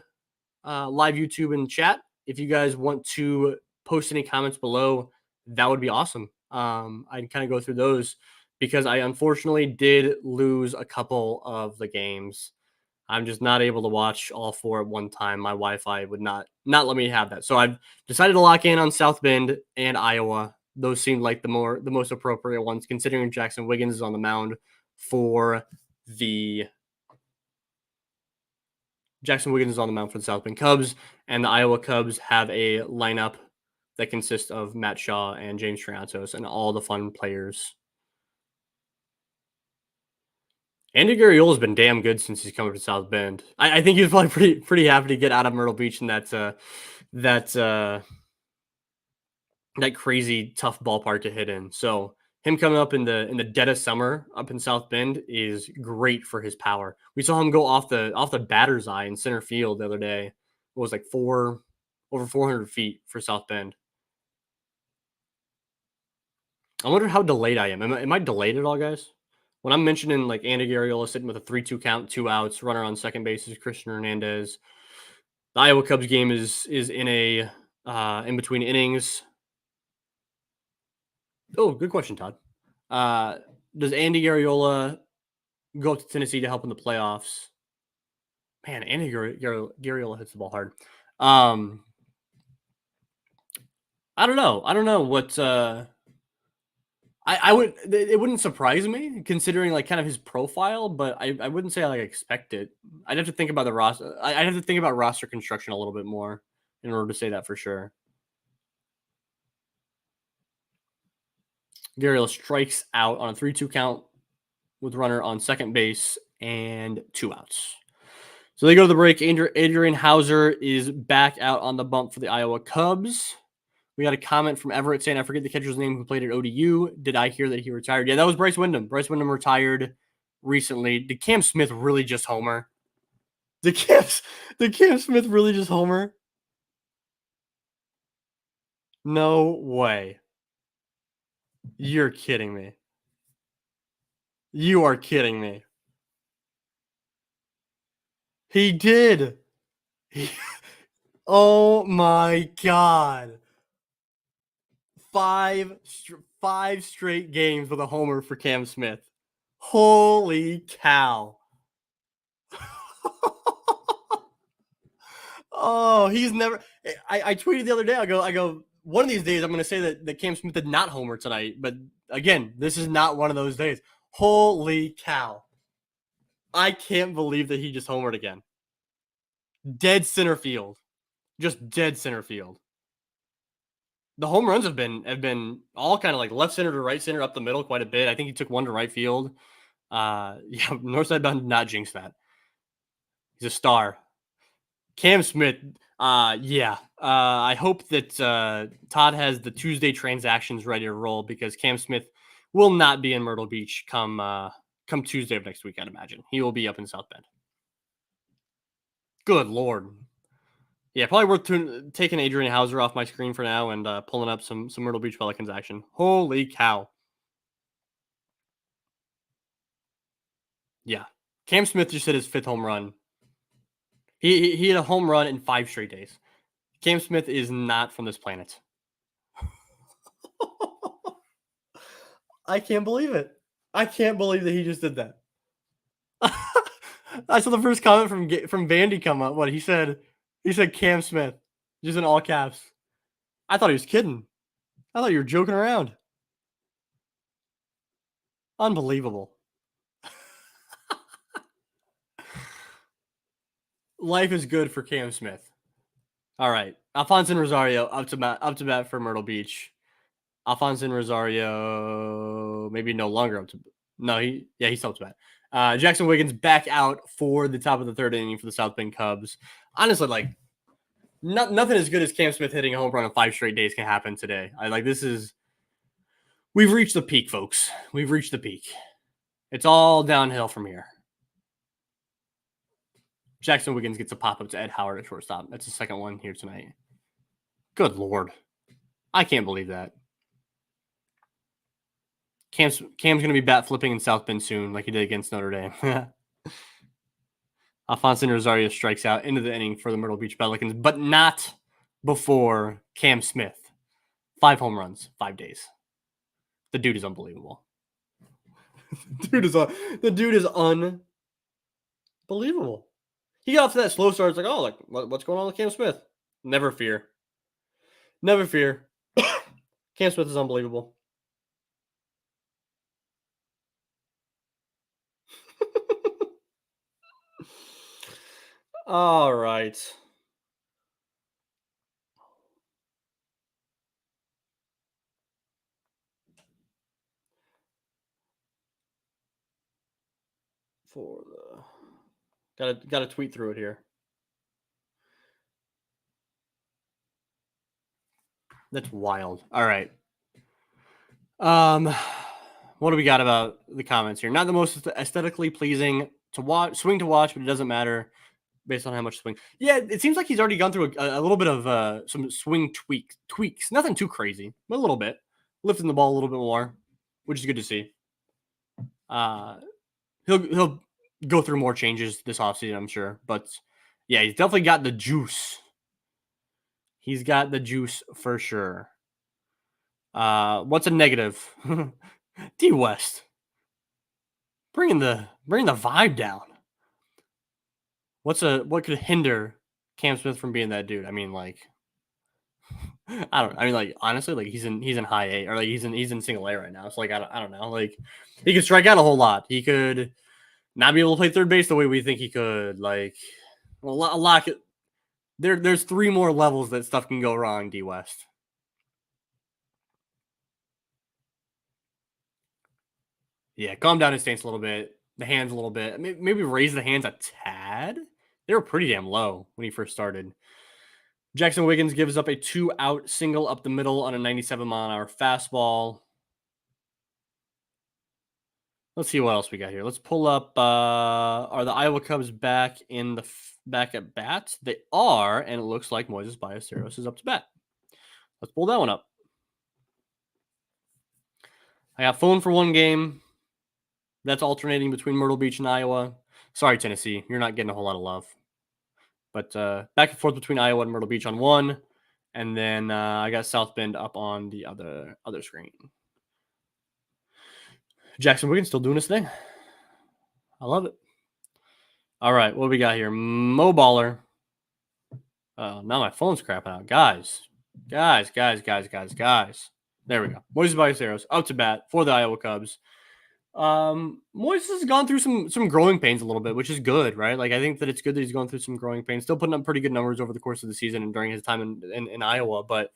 live YouTube and chat. If you guys want to post any comments below, that would be awesome. I'd kind of go through those because I unfortunately did lose a couple of the games. I'm just not able to watch all four at one time. My Wi-Fi would not let me have that. So I've decided to lock in on South Bend and Iowa. Those seemed like the most appropriate ones, considering Jackson Wiggins is on the mound for the South Bend Cubs, and the Iowa Cubs have a lineup that consists of Matt Shaw and James Triantos and all the fun players. Andy Garriola has been damn good since he's come to South Bend. I think he's probably pretty happy to get out of Myrtle Beach and that crazy tough ballpark to hit in. So him coming up in the dead of summer up in South Bend is great for his power. We saw him go off the batter's eye in center field the other day. It was like over 400 feet for South Bend. I wonder how delayed I am. Am I delayed at all, guys? When I'm mentioning like Andy Garriola sitting with a 3-2 count, 2 outs, runner on second base is Christian Hernandez. The Iowa Cubs game is in a in between innings. Oh, good question, Todd. Does Andy Garriola go up to Tennessee to help in the playoffs? Man, Andy Garriola hits the ball hard. I don't know. I don't know what. I would. It wouldn't surprise me considering like kind of his profile, but I wouldn't say I like expect it. I'd have to think about the roster. I'd have to think about roster construction a little bit more in order to say that for sure. Garriola strikes out on a 3-2 count with runner on second base and 2 outs. So they go to the break. Adrian Hauser is back out on the bump for the Iowa Cubs. We got a comment from Everett saying, I forget the catcher's name who played at ODU. Did I hear that he retired? Yeah, that was Bryce Windham. Bryce Windham retired recently. Did Cam Smith really just homer? Did Cam Smith really just homer? No way. You're kidding me. You are kidding me. He did. Oh my God. Five straight games with a homer for Cam Smith. Holy cow. Oh, he's never. I tweeted the other day. I go. One of these days, I'm going to say that Cam Smith did not homer tonight. But again, this is not one of those days. Holy cow! I can't believe that he just homered again. Dead center field, just dead center field. The home runs have been all kind of like left center to right center, up the middle quite a bit. I think he took one to right field. Yeah, Northside Bound did not jinx that. He's a star. Cam Smith, yeah. I hope that Todd has the Tuesday transactions ready to roll because Cam Smith will not be in Myrtle Beach come Tuesday of next week. I'd imagine he will be up in South Bend. Good Lord. Yeah, probably worth taking Adrian Hauser off my screen for now and pulling up some Myrtle Beach Pelicans action. Holy cow. Yeah. Cam Smith just hit his 5th home run. He hit a home run in 5 straight days. Cam Smith is not from this planet. I can't believe it. I can't believe that he just did that. I saw the first comment from Vandy come up. What he said Cam Smith, just in all caps. I thought he was kidding. I thought you were joking around. Unbelievable. Life is good for Cam Smith. All right, Alfonso Rosario up to bat for Myrtle Beach. Alfonso Rosario maybe no longer up to No, he's still up to bat. Jackson Wiggins back out for the top of the third inning for the South Bend Cubs. Honestly, like nothing as good as Cam Smith hitting a home run in 5 straight days can happen today. We've reached the peak, folks. We've reached the peak. It's all downhill from here. Jackson Wiggins gets a pop up to Ed Howard at shortstop. That's the second one here tonight. Good Lord. I can't believe that. Cam's going to be bat flipping in South Bend soon, like he did against Notre Dame. Alfonso Rosario strikes out into the inning for the Myrtle Beach Pelicans, but not before Cam Smith. 5 home runs, 5 days. The dude is unbelievable. The dude is unbelievable. He got off to that slow start. It's like, oh, like what's going on with Cam Smith? Never fear. Never fear. Cam Smith is unbelievable. All right. Gotta tweet through it here. That's wild. All right. What do we got about the comments here? Not the most aesthetically pleasing to watch, swing to watch, but it doesn't matter based on how much swing. Yeah, it seems like he's already gone through a little bit of some swing tweaks. Nothing too crazy, but a little bit. Lifting the ball a little bit more, which is good to see. He'll go through more changes this offseason, I'm sure. But yeah, he's definitely got the juice. He's got the juice for sure. What's a negative? D West. Bringing the vibe down. What could hinder Cam Smith from being that dude? I mean, like, honestly, like he's in high A, or like he's in single A right now. So like I don't know. Like he could strike out a whole lot. He could not be able to play third base the way we think he could. Like a lot. There's 3 more levels that stuff can go wrong. D West. Yeah, calm down his stance a little bit. The hands a little bit. Maybe raise the hands a tad. They were pretty damn low when he first started. Jackson Wiggins gives up a 2-out single up the middle on a 97-mile-an-hour fastball. Let's see what else we got here. Let's pull up. Are the Iowa Cubs back back at bat? They are, and it looks like Moises Ballesteros is up to bat. Let's pull that one up. I got phone for one game. That's alternating between Myrtle Beach and Iowa. Sorry, Tennessee, you're not getting a whole lot of love. But back and forth between Iowa and Myrtle Beach on one, and then I got South Bend up on the other screen. Jackson Wiggins still doing his thing. I love it. All right, what do we got here? Mo Baller. Now my phone's crapping out. Guys. There we go. Moises Ballesteros up to bat for the Iowa Cubs. Moises has gone through some growing pains a little bit, which is good, right? Like I think that it's good that he's going through some growing pains, still putting up pretty good numbers over the course of the season and during his time in Iowa, but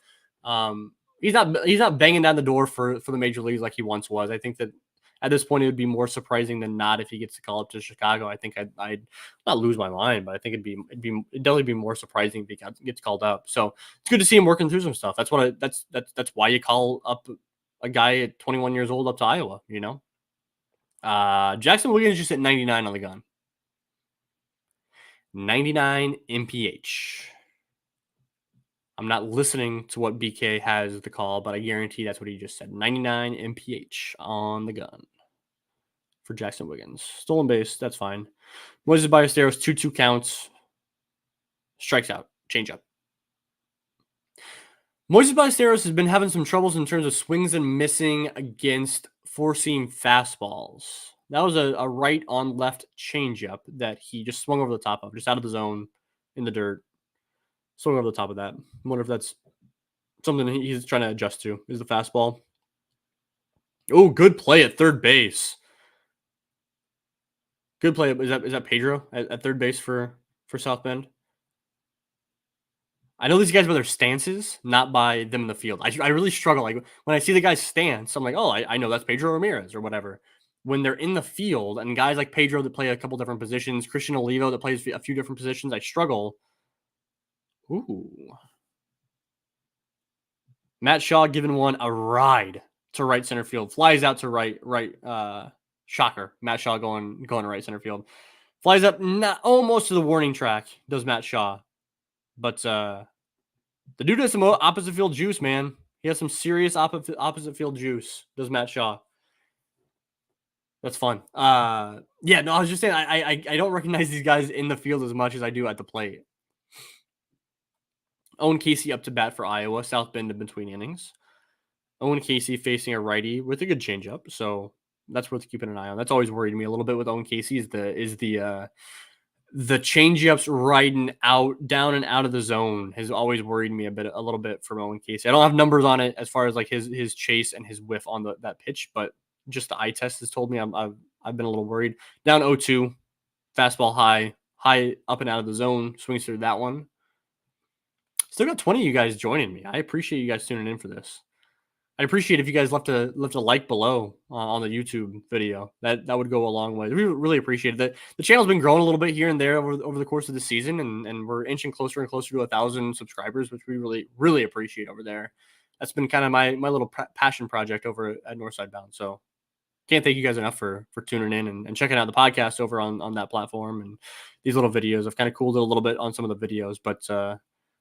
he's not banging down the door for the major leagues like he once was. I think that at this point it would be more surprising than not if he gets to call up to Chicago. I think I'd not lose my mind, but I think it'd definitely be more surprising if he gets called up. So it's good to see him working through some stuff. That's why you call up a guy at 21 years old up to Iowa, you know. Jackson Wiggins just hit 99 on the gun. 99 MPH. I'm not listening to what BK has the call, but I guarantee that's what he just said. 99 MPH on the gun for Jackson Wiggins. Stolen base, that's fine. Moises Ballesteros, 2-2 counts. Strikes out. Change up. Moises Ballesteros has been having some troubles in terms of swings and missing against four-seam fastballs. That was a right on left changeup that he just swung over the top of, just out of the zone in the dirt. Swung over the top of that. I wonder if that's something he's trying to adjust to, is the fastball. Oh, good play at third base. Good play. Is that Pedro at third base for South Bend? I know these guys by their stances, not by them in the field. I really struggle. Like when I see the guy's stance, I'm like, oh, I know that's Pedro Ramirez or whatever. when they're in the field and guys like Pedro that play a couple different positions, Christian Olivo that plays a few different positions, I struggle. Ooh. Matt Shaw giving one a ride to right center field. Flies out to right. Shocker. Matt Shaw going to right center field. Flies up almost to the warning track, does Matt Shaw. But the dude has some opposite field juice, man. He has some serious opposite field juice, does Matt Shaw. That's fun. Yeah, no, I was just saying I don't recognize these guys in the field as much as I do at the plate. Owen Casey up to bat for Iowa, South Bend in between innings. Owen Casey facing a righty with a good changeup, so that's worth keeping an eye on. That's always worried me a little bit with Owen Casey is the changeups riding out down and out of the zone has always worried me a little bit from Owen Casey. I don't have numbers on it as far as like his chase and his whiff on that pitch, but just the eye test has told me I've been a little worried. Down 0-2, fastball high up and out of the zone, swings through that one. Still got 20 of you guys joining me. I appreciate you guys tuning in for this. I appreciate if you guys left a like below on the YouTube video. That would go a long way. We really appreciate it. The channel's been growing a little bit here and there over the course of the season, and we're inching closer and closer to 1,000 subscribers, which we really appreciate over there. That's been kind of my little passion project over at Northside Bound. So can't thank you guys enough for tuning in and checking out the podcast over on that platform and these little videos. I've kind of cooled it a little bit on some of the videos, but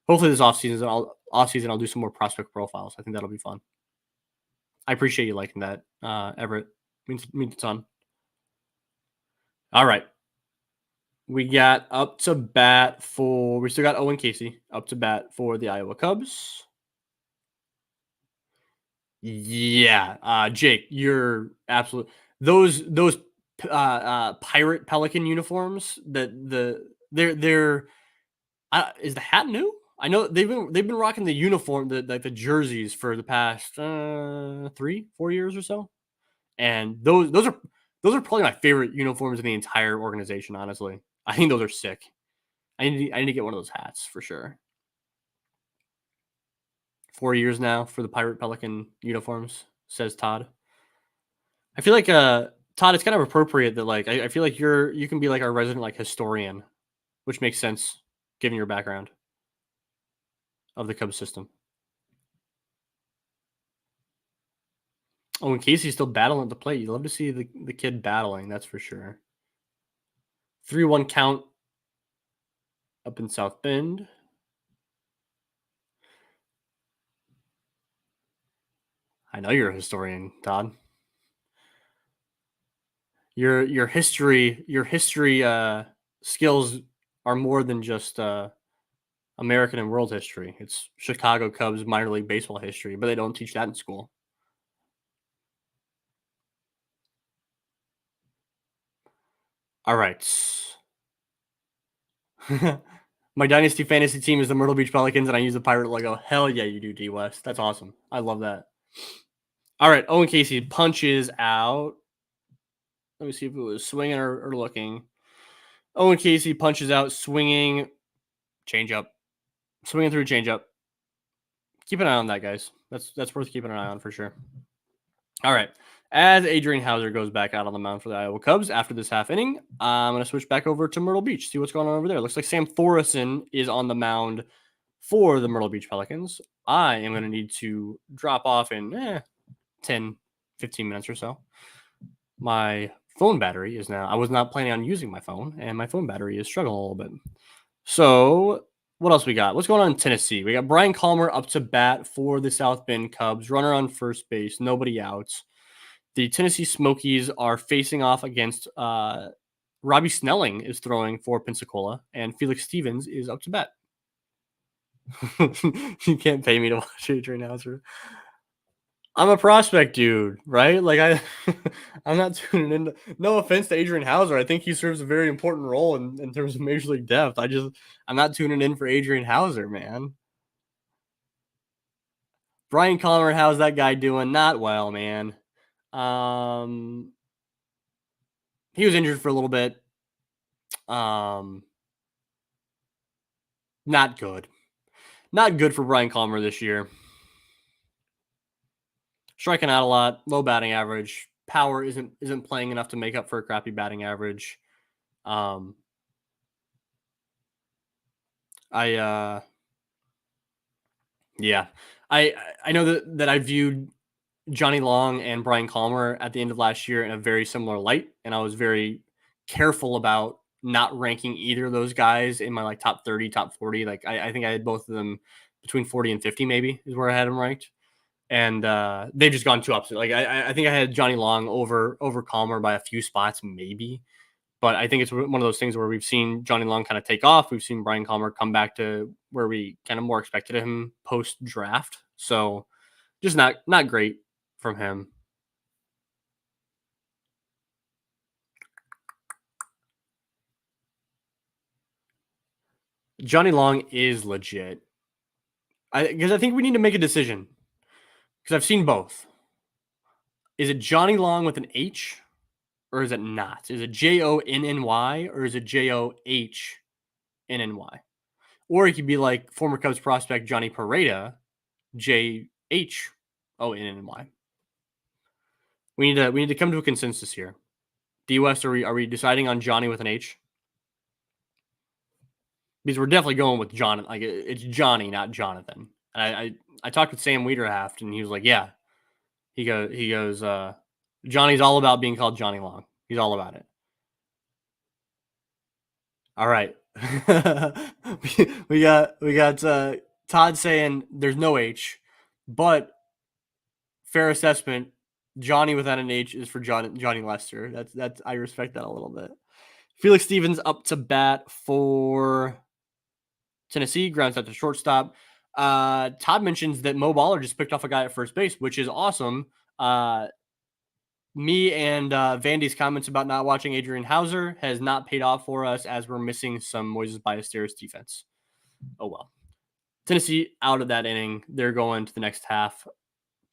hopefully this off season I'll do some more prospect profiles. I think that'll be fun. I appreciate you liking that, Everett. Means a ton. All right. We got up to bat we still got Owen Casey up to bat for the Iowa Cubs. Yeah. Jake, you're absolute. Those pirate pelican uniforms that they're is the hat new? I know they've been rocking the uniform, the jerseys for the past 3-4 years or so, and those are probably my favorite uniforms in the entire organization. Honestly, I think those are sick. I need to get one of those hats for sure. 4 years now for the Pirate Pelican uniforms, says Todd. I feel like Todd, it's kind of appropriate that like I feel like you can be like our resident like historian, which makes sense given your background of the Cubs system. Oh, and Casey's still battling at the plate. You love to see the kid battling, that's for sure. 3-1 count up in South Bend. I know you're a historian, Todd. Your history skills are more than just American and world history. It's Chicago Cubs minor league baseball history, but they don't teach that in school. All right. My dynasty fantasy team is the Myrtle Beach Pelicans, and I use the pirate logo. Hell yeah, you do, D West. That's awesome. I love that. All right, Owen Casey punches out. Let me see if it was swinging or looking. Owen Casey punches out, swinging, change up, swinging through change up. Keep an eye on that, guys. That's worth keeping an eye on for sure. All right. As Adrian Hauser goes back out on the mound for the Iowa Cubs after this half inning, I'm going to switch back over to Myrtle Beach, see what's going on over there. Looks like Sam Thoresen is on the mound for the Myrtle Beach Pelicans. I am going to need to drop off in 10, 15 minutes or so. My phone battery is now, I was not planning on using my phone, and my phone battery is struggling a little bit. So what else we got? What's going on in Tennessee? We got Brian Calmer up to bat for the South Bend Cubs, runner on first base, nobody out. The Tennessee Smokies are facing off against Robbie Snelling is throwing for Pensacola, and Felix Stevens is up to bat. You can't pay me to watch Adrian Hauser. I'm a prospect dude, right? Like I'm not tuning in. No offense to Adrian Hauser. I think he serves a very important role in terms of major league depth. I'm not tuning in for Adrian Hauser, man. Brian Calmer, how's that guy doing? Not well, man. He was injured for a little bit. Not good. Not good for Brian Calmer this year. Striking out a lot, low batting average. power isn't playing enough to make up for a crappy batting average. Um, I yeah, I know that I viewed Johnny Long and Brian Calmer at the end of last year in a very similar light, and I was very careful about not ranking either of those guys in my like top 30, top 40. Like I think I had both of them between 40 and 50, maybe is where I had them ranked. And they've just gone too opposite. Like I think I had Johnny Long over Calmer by a few spots, maybe. But I think it's one of those things where we've seen Johnny Long kind of take off. We've seen Brian Calmer come back to where we kind of more expected him post draft. So just not great from him. Johnny Long is legit. Because I think we need to make a decision because I've seen both. Is it Johnny Long with an H or is it not? Is it Jonny or is it Johnnny? Or it could be like former Cubs prospect Johnny Pareda, Jhonny. We need to come to a consensus here. D West, are we deciding on Johnny with an H? Because we're definitely going with John. Like it's Johnny, not Jonathan. And I talked with Sam Wiederhaft, and he was like, "Yeah." He goes. Johnny's all about being called Johnny Long. He's all about it. All right. we got Todd saying there's no H, but fair assessment. Johnny without an H is for Johnny Lester. That's I respect that a little bit. Felix Stevens up to bat for Tennessee, grounds out to shortstop. Todd mentions that Mo Baller just picked off a guy at first base, which is awesome. Me and Vandy's comments about not watching Adrian Hauser has not paid off for us as we're missing some Moises Ballesteros defense. Oh well. Tennessee out of that inning. They're going to the next half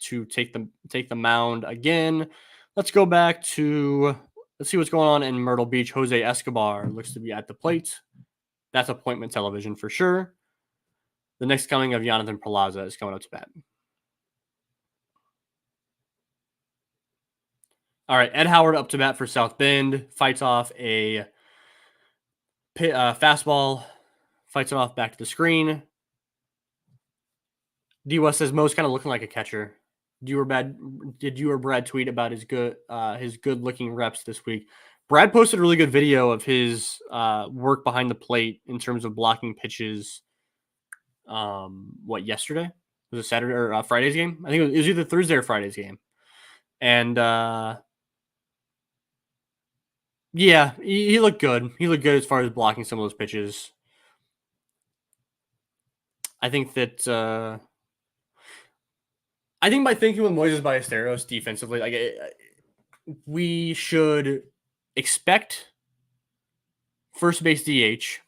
to take the mound again. Let's go back to let's see what's going on in Myrtle Beach. Jose Escobar looks to be at the plate. That's appointment television for sure. The next coming of Jonathan Perlaza is coming up to bat. All right, Ed Howard up to bat for South Bend. Fights off a fastball. Fights it off back to the screen. D West says Mo's kind of looking like a catcher. Did you or Brad tweet about his good looking reps this week? Brad posted a really good video of his work behind the plate in terms of blocking pitches. Yesterday? Was it Saturday or Friday's game? I think it was either Thursday or Friday's game. And yeah, he looked good. He looked good as far as blocking some of those pitches. I think that by thinking with Moises Ballesteros defensively, like we should expect first base DH,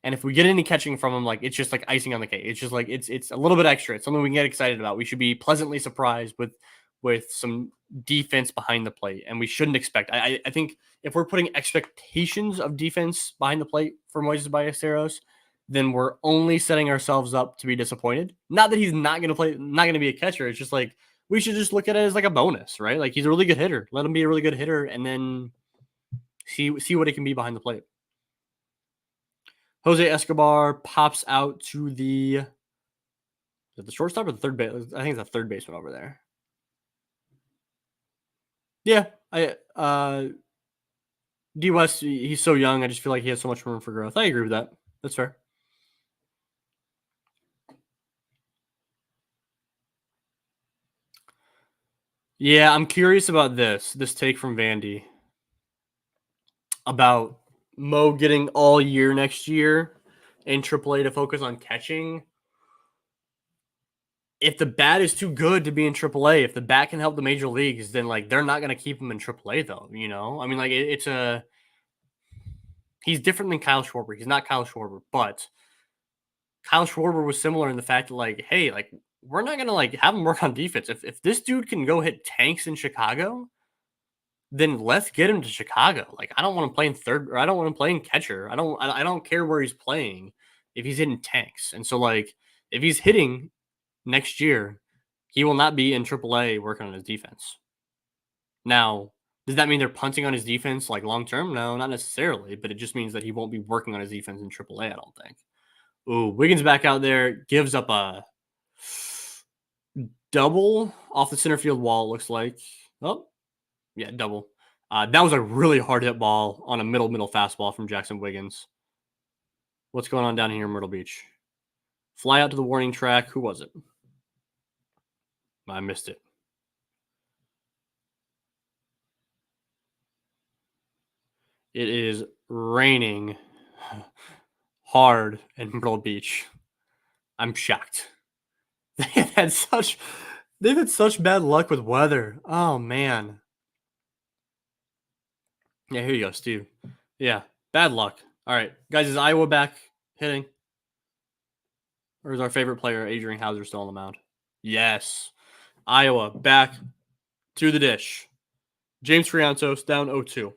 and if we get any catching from him, like it's just like icing on the cake. It's just like it's a little bit extra. It's something we can get excited about. We should be pleasantly surprised with some defense behind the plate, and we shouldn't expect. I think if we're putting expectations of defense behind the plate for Moises Ballesteros, then we're only setting ourselves up to be disappointed. Not that he's not going to be a catcher. It's just like we should just look at it as like a bonus, right? Like he's a really good hitter. Let him be a really good hitter, and then see what he can be behind the plate. Jose Escobar pops out to the shortstop or the third base. I think it's the third baseman over there. Yeah, D West, he's so young. I just feel like he has so much room for growth. I agree with that. That's fair. Yeah, I'm curious about this take from Vandy about Mo getting all year next year in AAA to focus on catching. If the bat is too good to be in AAA, if the bat can help the major leagues, then like they're not going to keep him in AAA though. You know, I mean, like he's different than Kyle Schwarber. He's not Kyle Schwarber, but Kyle Schwarber was similar in the fact that like, hey, like we're not gonna like have him work on defense. If this dude can go hit tanks in Chicago, then let's get him to Chicago. Like I don't want to play in third, or I don't want to play in catcher. I don't care where he's playing if he's hitting tanks. And so like if he's hitting next year, he will not be in AAA working on his defense. Now, does that mean they're punting on his defense like long term? No, not necessarily, but it just means that he won't be working on his defense in AAA, I don't think. Ooh, Wiggins back out there gives up a double off the center field wall, it looks like. Oh, yeah, double. That was a really hard hit ball on a middle fastball from Jackson Wiggins. What's going on down here in Myrtle Beach? Fly out to the warning track. Who was it? I missed it. It is raining hard in Myrtle Beach. I'm shocked. They've had such they've had such bad luck with weather. Oh man. Yeah, here you go, Steve. Yeah, bad luck. All right, guys, is Iowa back hitting? Or is our favorite player, Adrian Hauser, still on the mound? Yes. Iowa back to the dish. James Triantos down 0-2.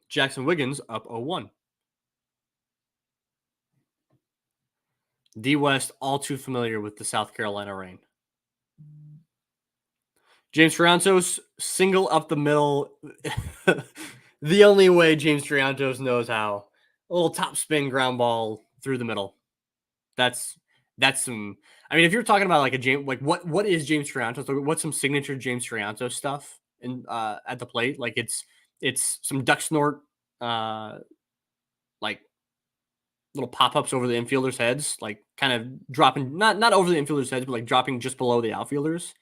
Jackson Wiggins up 0-1. D West all too familiar with the South Carolina rain. James Triantos single up the middle. The only way James Triantos knows how. A little top spin ground ball through the middle. That's some. I mean, if you're talking about like a James, like what is James Triantos? Like, what's some signature James Triantos stuff in at the plate? Like it's some duck snort, like little pop ups over the infielders' heads, like kind of dropping not over the infielders' heads, but like dropping just below the outfielders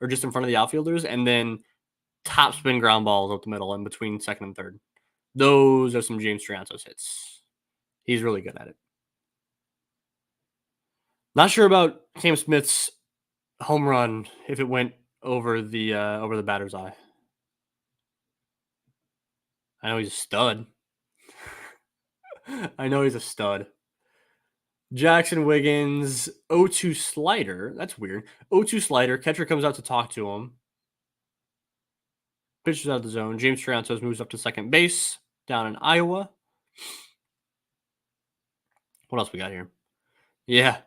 or just in front of the outfielders, and then top spin ground balls up the middle in between second and third. Those are some James Triantos hits. He's really good at it. Not sure about Cam Smith's home run if it went over the batter's eye. I know he's a stud. I know he's a stud. Jackson Wiggins, 0-2 slider. That's weird. 0-2 slider. Catcher comes out to talk to him. Pitches out of the zone. James Triantos moves up to second base down in Iowa. What else we got here? Yeah.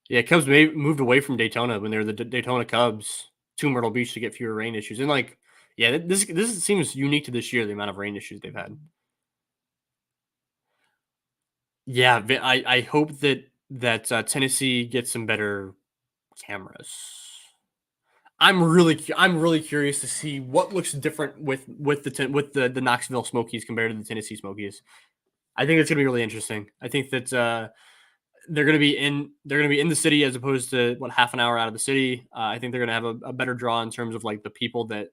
Yeah, Cubs moved away from Daytona when they were the Daytona Cubs to Myrtle Beach to get fewer rain issues. And like, yeah, this seems unique to this year, the amount of rain issues they've had. Yeah, I hope that Tennessee gets some better cameras. I'm really curious to see what looks different with the Knoxville Smokies compared to the Tennessee Smokies. I think it's gonna be really interesting. I think that they're gonna be in the city as opposed to what half an hour out of the city. I think they're gonna have a better draw in terms of like the people that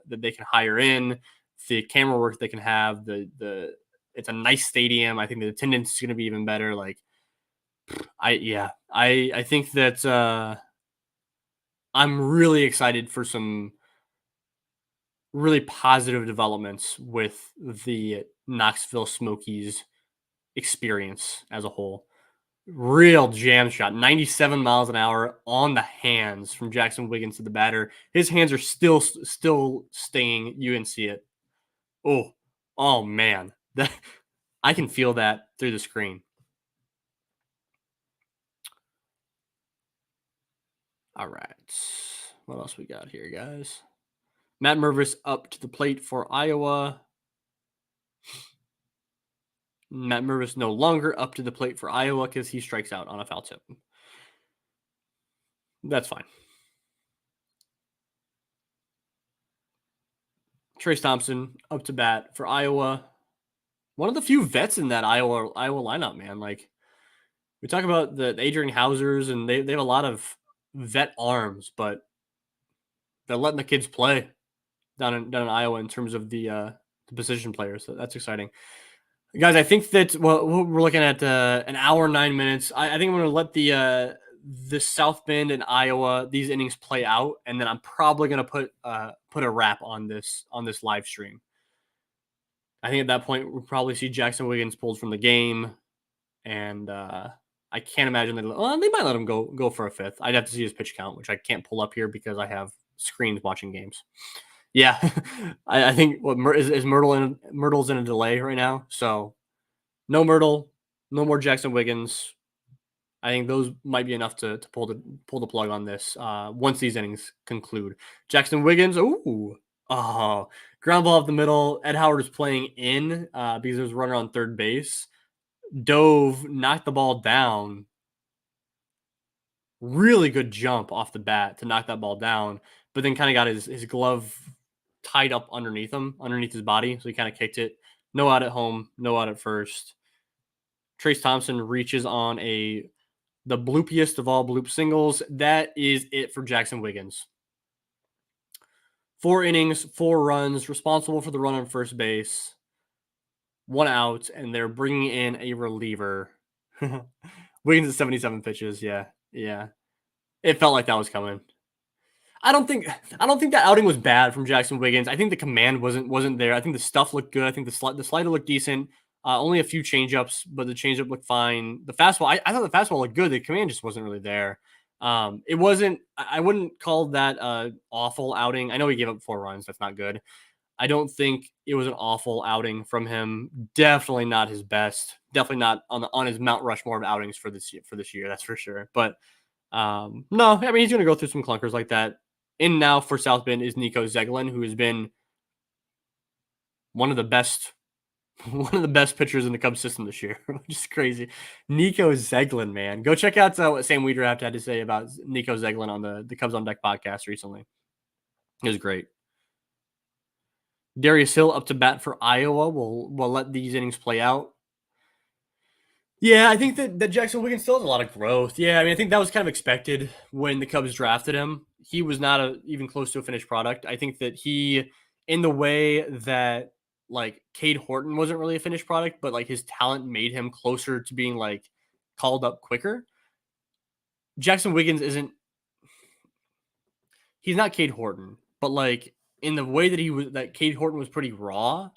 they can hire in, the camera work they can have. The It's a nice stadium. I think the attendance is gonna be even better. Like I think that I'm really excited for some really positive developments with the Knoxville Smokies experience as a whole. Real jam shot, 97 miles an hour on the hands from Jackson Wiggins to the batter. His hands are still stinging. You can see it. Oh, oh man, that I can feel that through the screen. All right, what else we got here, guys? Matt Mervis up to the plate for Iowa. Matt Mervis no longer up to the plate for Iowa because he strikes out on a foul tip. That's fine. Trace Thompson up to bat for Iowa. One of the few vets in that Iowa lineup, man. Like we talk about the Adrian Hausers, and they have a lot of vet arms, but they're letting the kids play down in Iowa in terms of the position players. So that's exciting. Guys, I think that we're looking at an hour 9 minutes. I think I'm going to let the South Bend and Iowa these innings play out, and then I'm probably going to put a wrap on this live stream. I think at that point we'll probably see Jackson Wiggins pulled from the game, and I can't imagine that. Well, they might let him go for a fifth. I'd have to see his pitch count, which I can't pull up here because I have screens watching games. Yeah, I think what is Myrtle's in a delay right now, so no Myrtle, no more Jackson Wiggins. I think those might be enough to pull the plug on this once these innings conclude. Jackson Wiggins, ground ball up the middle. Ed Howard is playing in because there's a runner on third base. Dove, knocked the ball down. Really good jump off the bat to knock that ball down, but then kind of got his glove tied up underneath him, underneath his body. So he kind of kicked it. No out at home, no out at first. Trace Thompson reaches on the bloopiest of all bloop singles. That is it for Jackson Wiggins. 4 innings, 4 runs, responsible for the run on first base, 1 out, and they're bringing in a reliever. Wiggins at 77 pitches. Yeah. It felt like that was coming. I don't think that outing was bad from Jackson Wiggins. I think the command wasn't there. I think the stuff looked good. I think the slider looked decent. Only a few changeups, but the changeup looked fine. The fastball, I thought the fastball looked good. The command just wasn't really there. It wasn't. I wouldn't call that awful outing. I know he gave up 4 runs. That's not good. I don't think it was an awful outing from him. Definitely not his best. Definitely not on his Mount Rushmore of outings for this year. That's for sure. But no, I mean he's going to go through some clunkers like that. In now for South Bend is Nico Zeglin, who has been one of the best pitchers in the Cubs system this year, which is crazy. Nico Zeglin, man. Go check out what Sam Wiederaft had to say about Nico Zeglin on the Cubs on Deck podcast recently. It was great. Darius Hill up to bat for Iowa. We'll let these innings play out. Yeah, I think that Jackson Wiggins still has a lot of growth. Yeah, I mean, I think that was kind of expected when the Cubs drafted him. He was not even close to a finished product. I think that he, in the way that like Cade Horton wasn't really a finished product, but like his talent made him closer to being like called up quicker. Jackson Wiggins isn't. He's not Cade Horton, but like in the way that Cade Horton was pretty raw.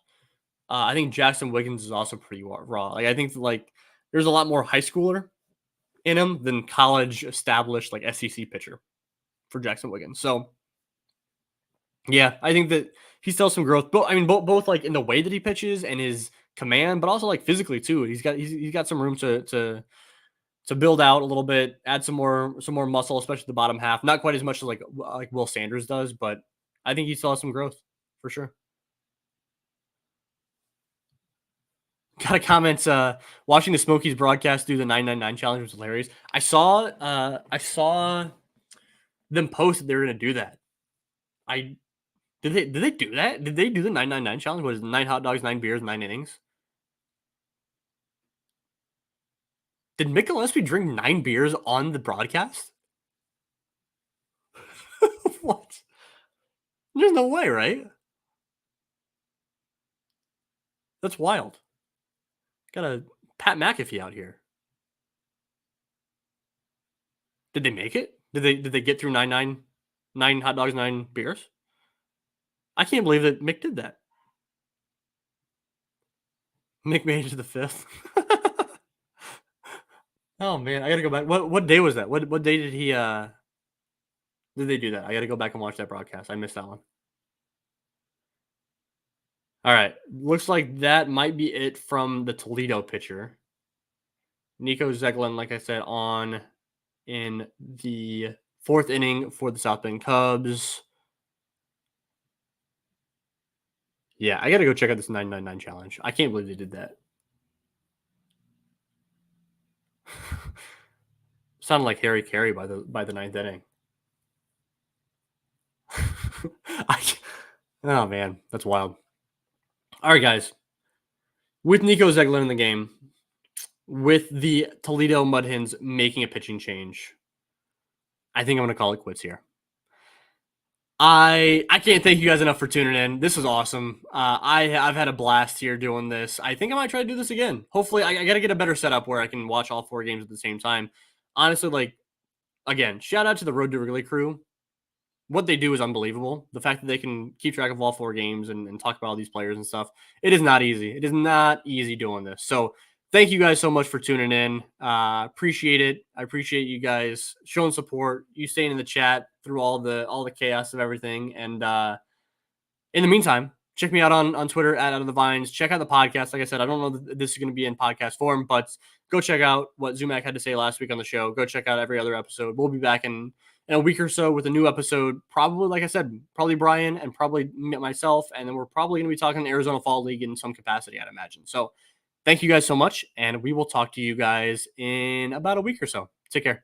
I think Jackson Wiggins is also pretty raw. Like I think like there's a lot more high schooler in him than college established like SEC pitcher for Jackson Wiggins. So yeah, I think that he still has some growth. But I mean, both like in the way that he pitches and his command, but also like physically too. He's got some room to build out a little bit, add some more muscle, especially the bottom half. Not quite as much as like Will Sanders does, but I think he still has some growth for sure. Got a comment. Watching the Smokies broadcast do the 999 challenge was hilarious. I saw them post that they were going to do that. Did they do that? Did they do the 999 challenge? Was 9 hot dogs, 9 beers, 9 innings? Did Mick Gillespie drink 9 beers on the broadcast? What? There's no way, right? That's wild. Got a Pat McAfee out here. Did they make it? Did they get through 9 hot dogs, 9 beers? I can't believe that Mick did that. Mick made it to the 5th. Oh man, I gotta go back. What day was that? What day did they do that? I gotta go back and watch that broadcast. I missed that one. All right. Looks like that might be it from the Toledo pitcher. Nico Zeglin, like I said, on in the 4th inning for the South Bend Cubs. Yeah, I got to go check out this 999 challenge. I can't believe they did that. Sounded like Harry Carey by the 9th inning. Oh man, that's wild. All right, guys. With Nico Zeglin in the game, with the Toledo Mud Hens making a pitching change, I think I'm going to call it quits here. I can't thank you guys enough for tuning in. This was awesome. I've had a blast here doing this. I think I might try to do this again. Hopefully, I got to get a better setup where I can watch all 4 games at the same time. Honestly, like, again, shout out to the Road to Wrigley crew. What they do is unbelievable. The fact that they can keep track of all 4 games and talk about all these players and stuff. It is not easy. It is not easy doing this. So thank you guys so much for tuning in. Appreciate it. I appreciate you guys showing support, you staying in the chat through all the chaos of everything. And in the meantime, check me out on Twitter at Out of the Vines. Check out the podcast. Like I said, I don't know that this is going to be in podcast form, but go check out what Zumac had to say last week on the show. Go check out every other episode. We'll be back in a week or so with a new episode. Probably, like I said, probably Brian and probably myself. And then we're probably going to be talking Arizona Fall League in some capacity, I'd imagine. So thank you guys so much. And we will talk to you guys in about a week or so. Take care.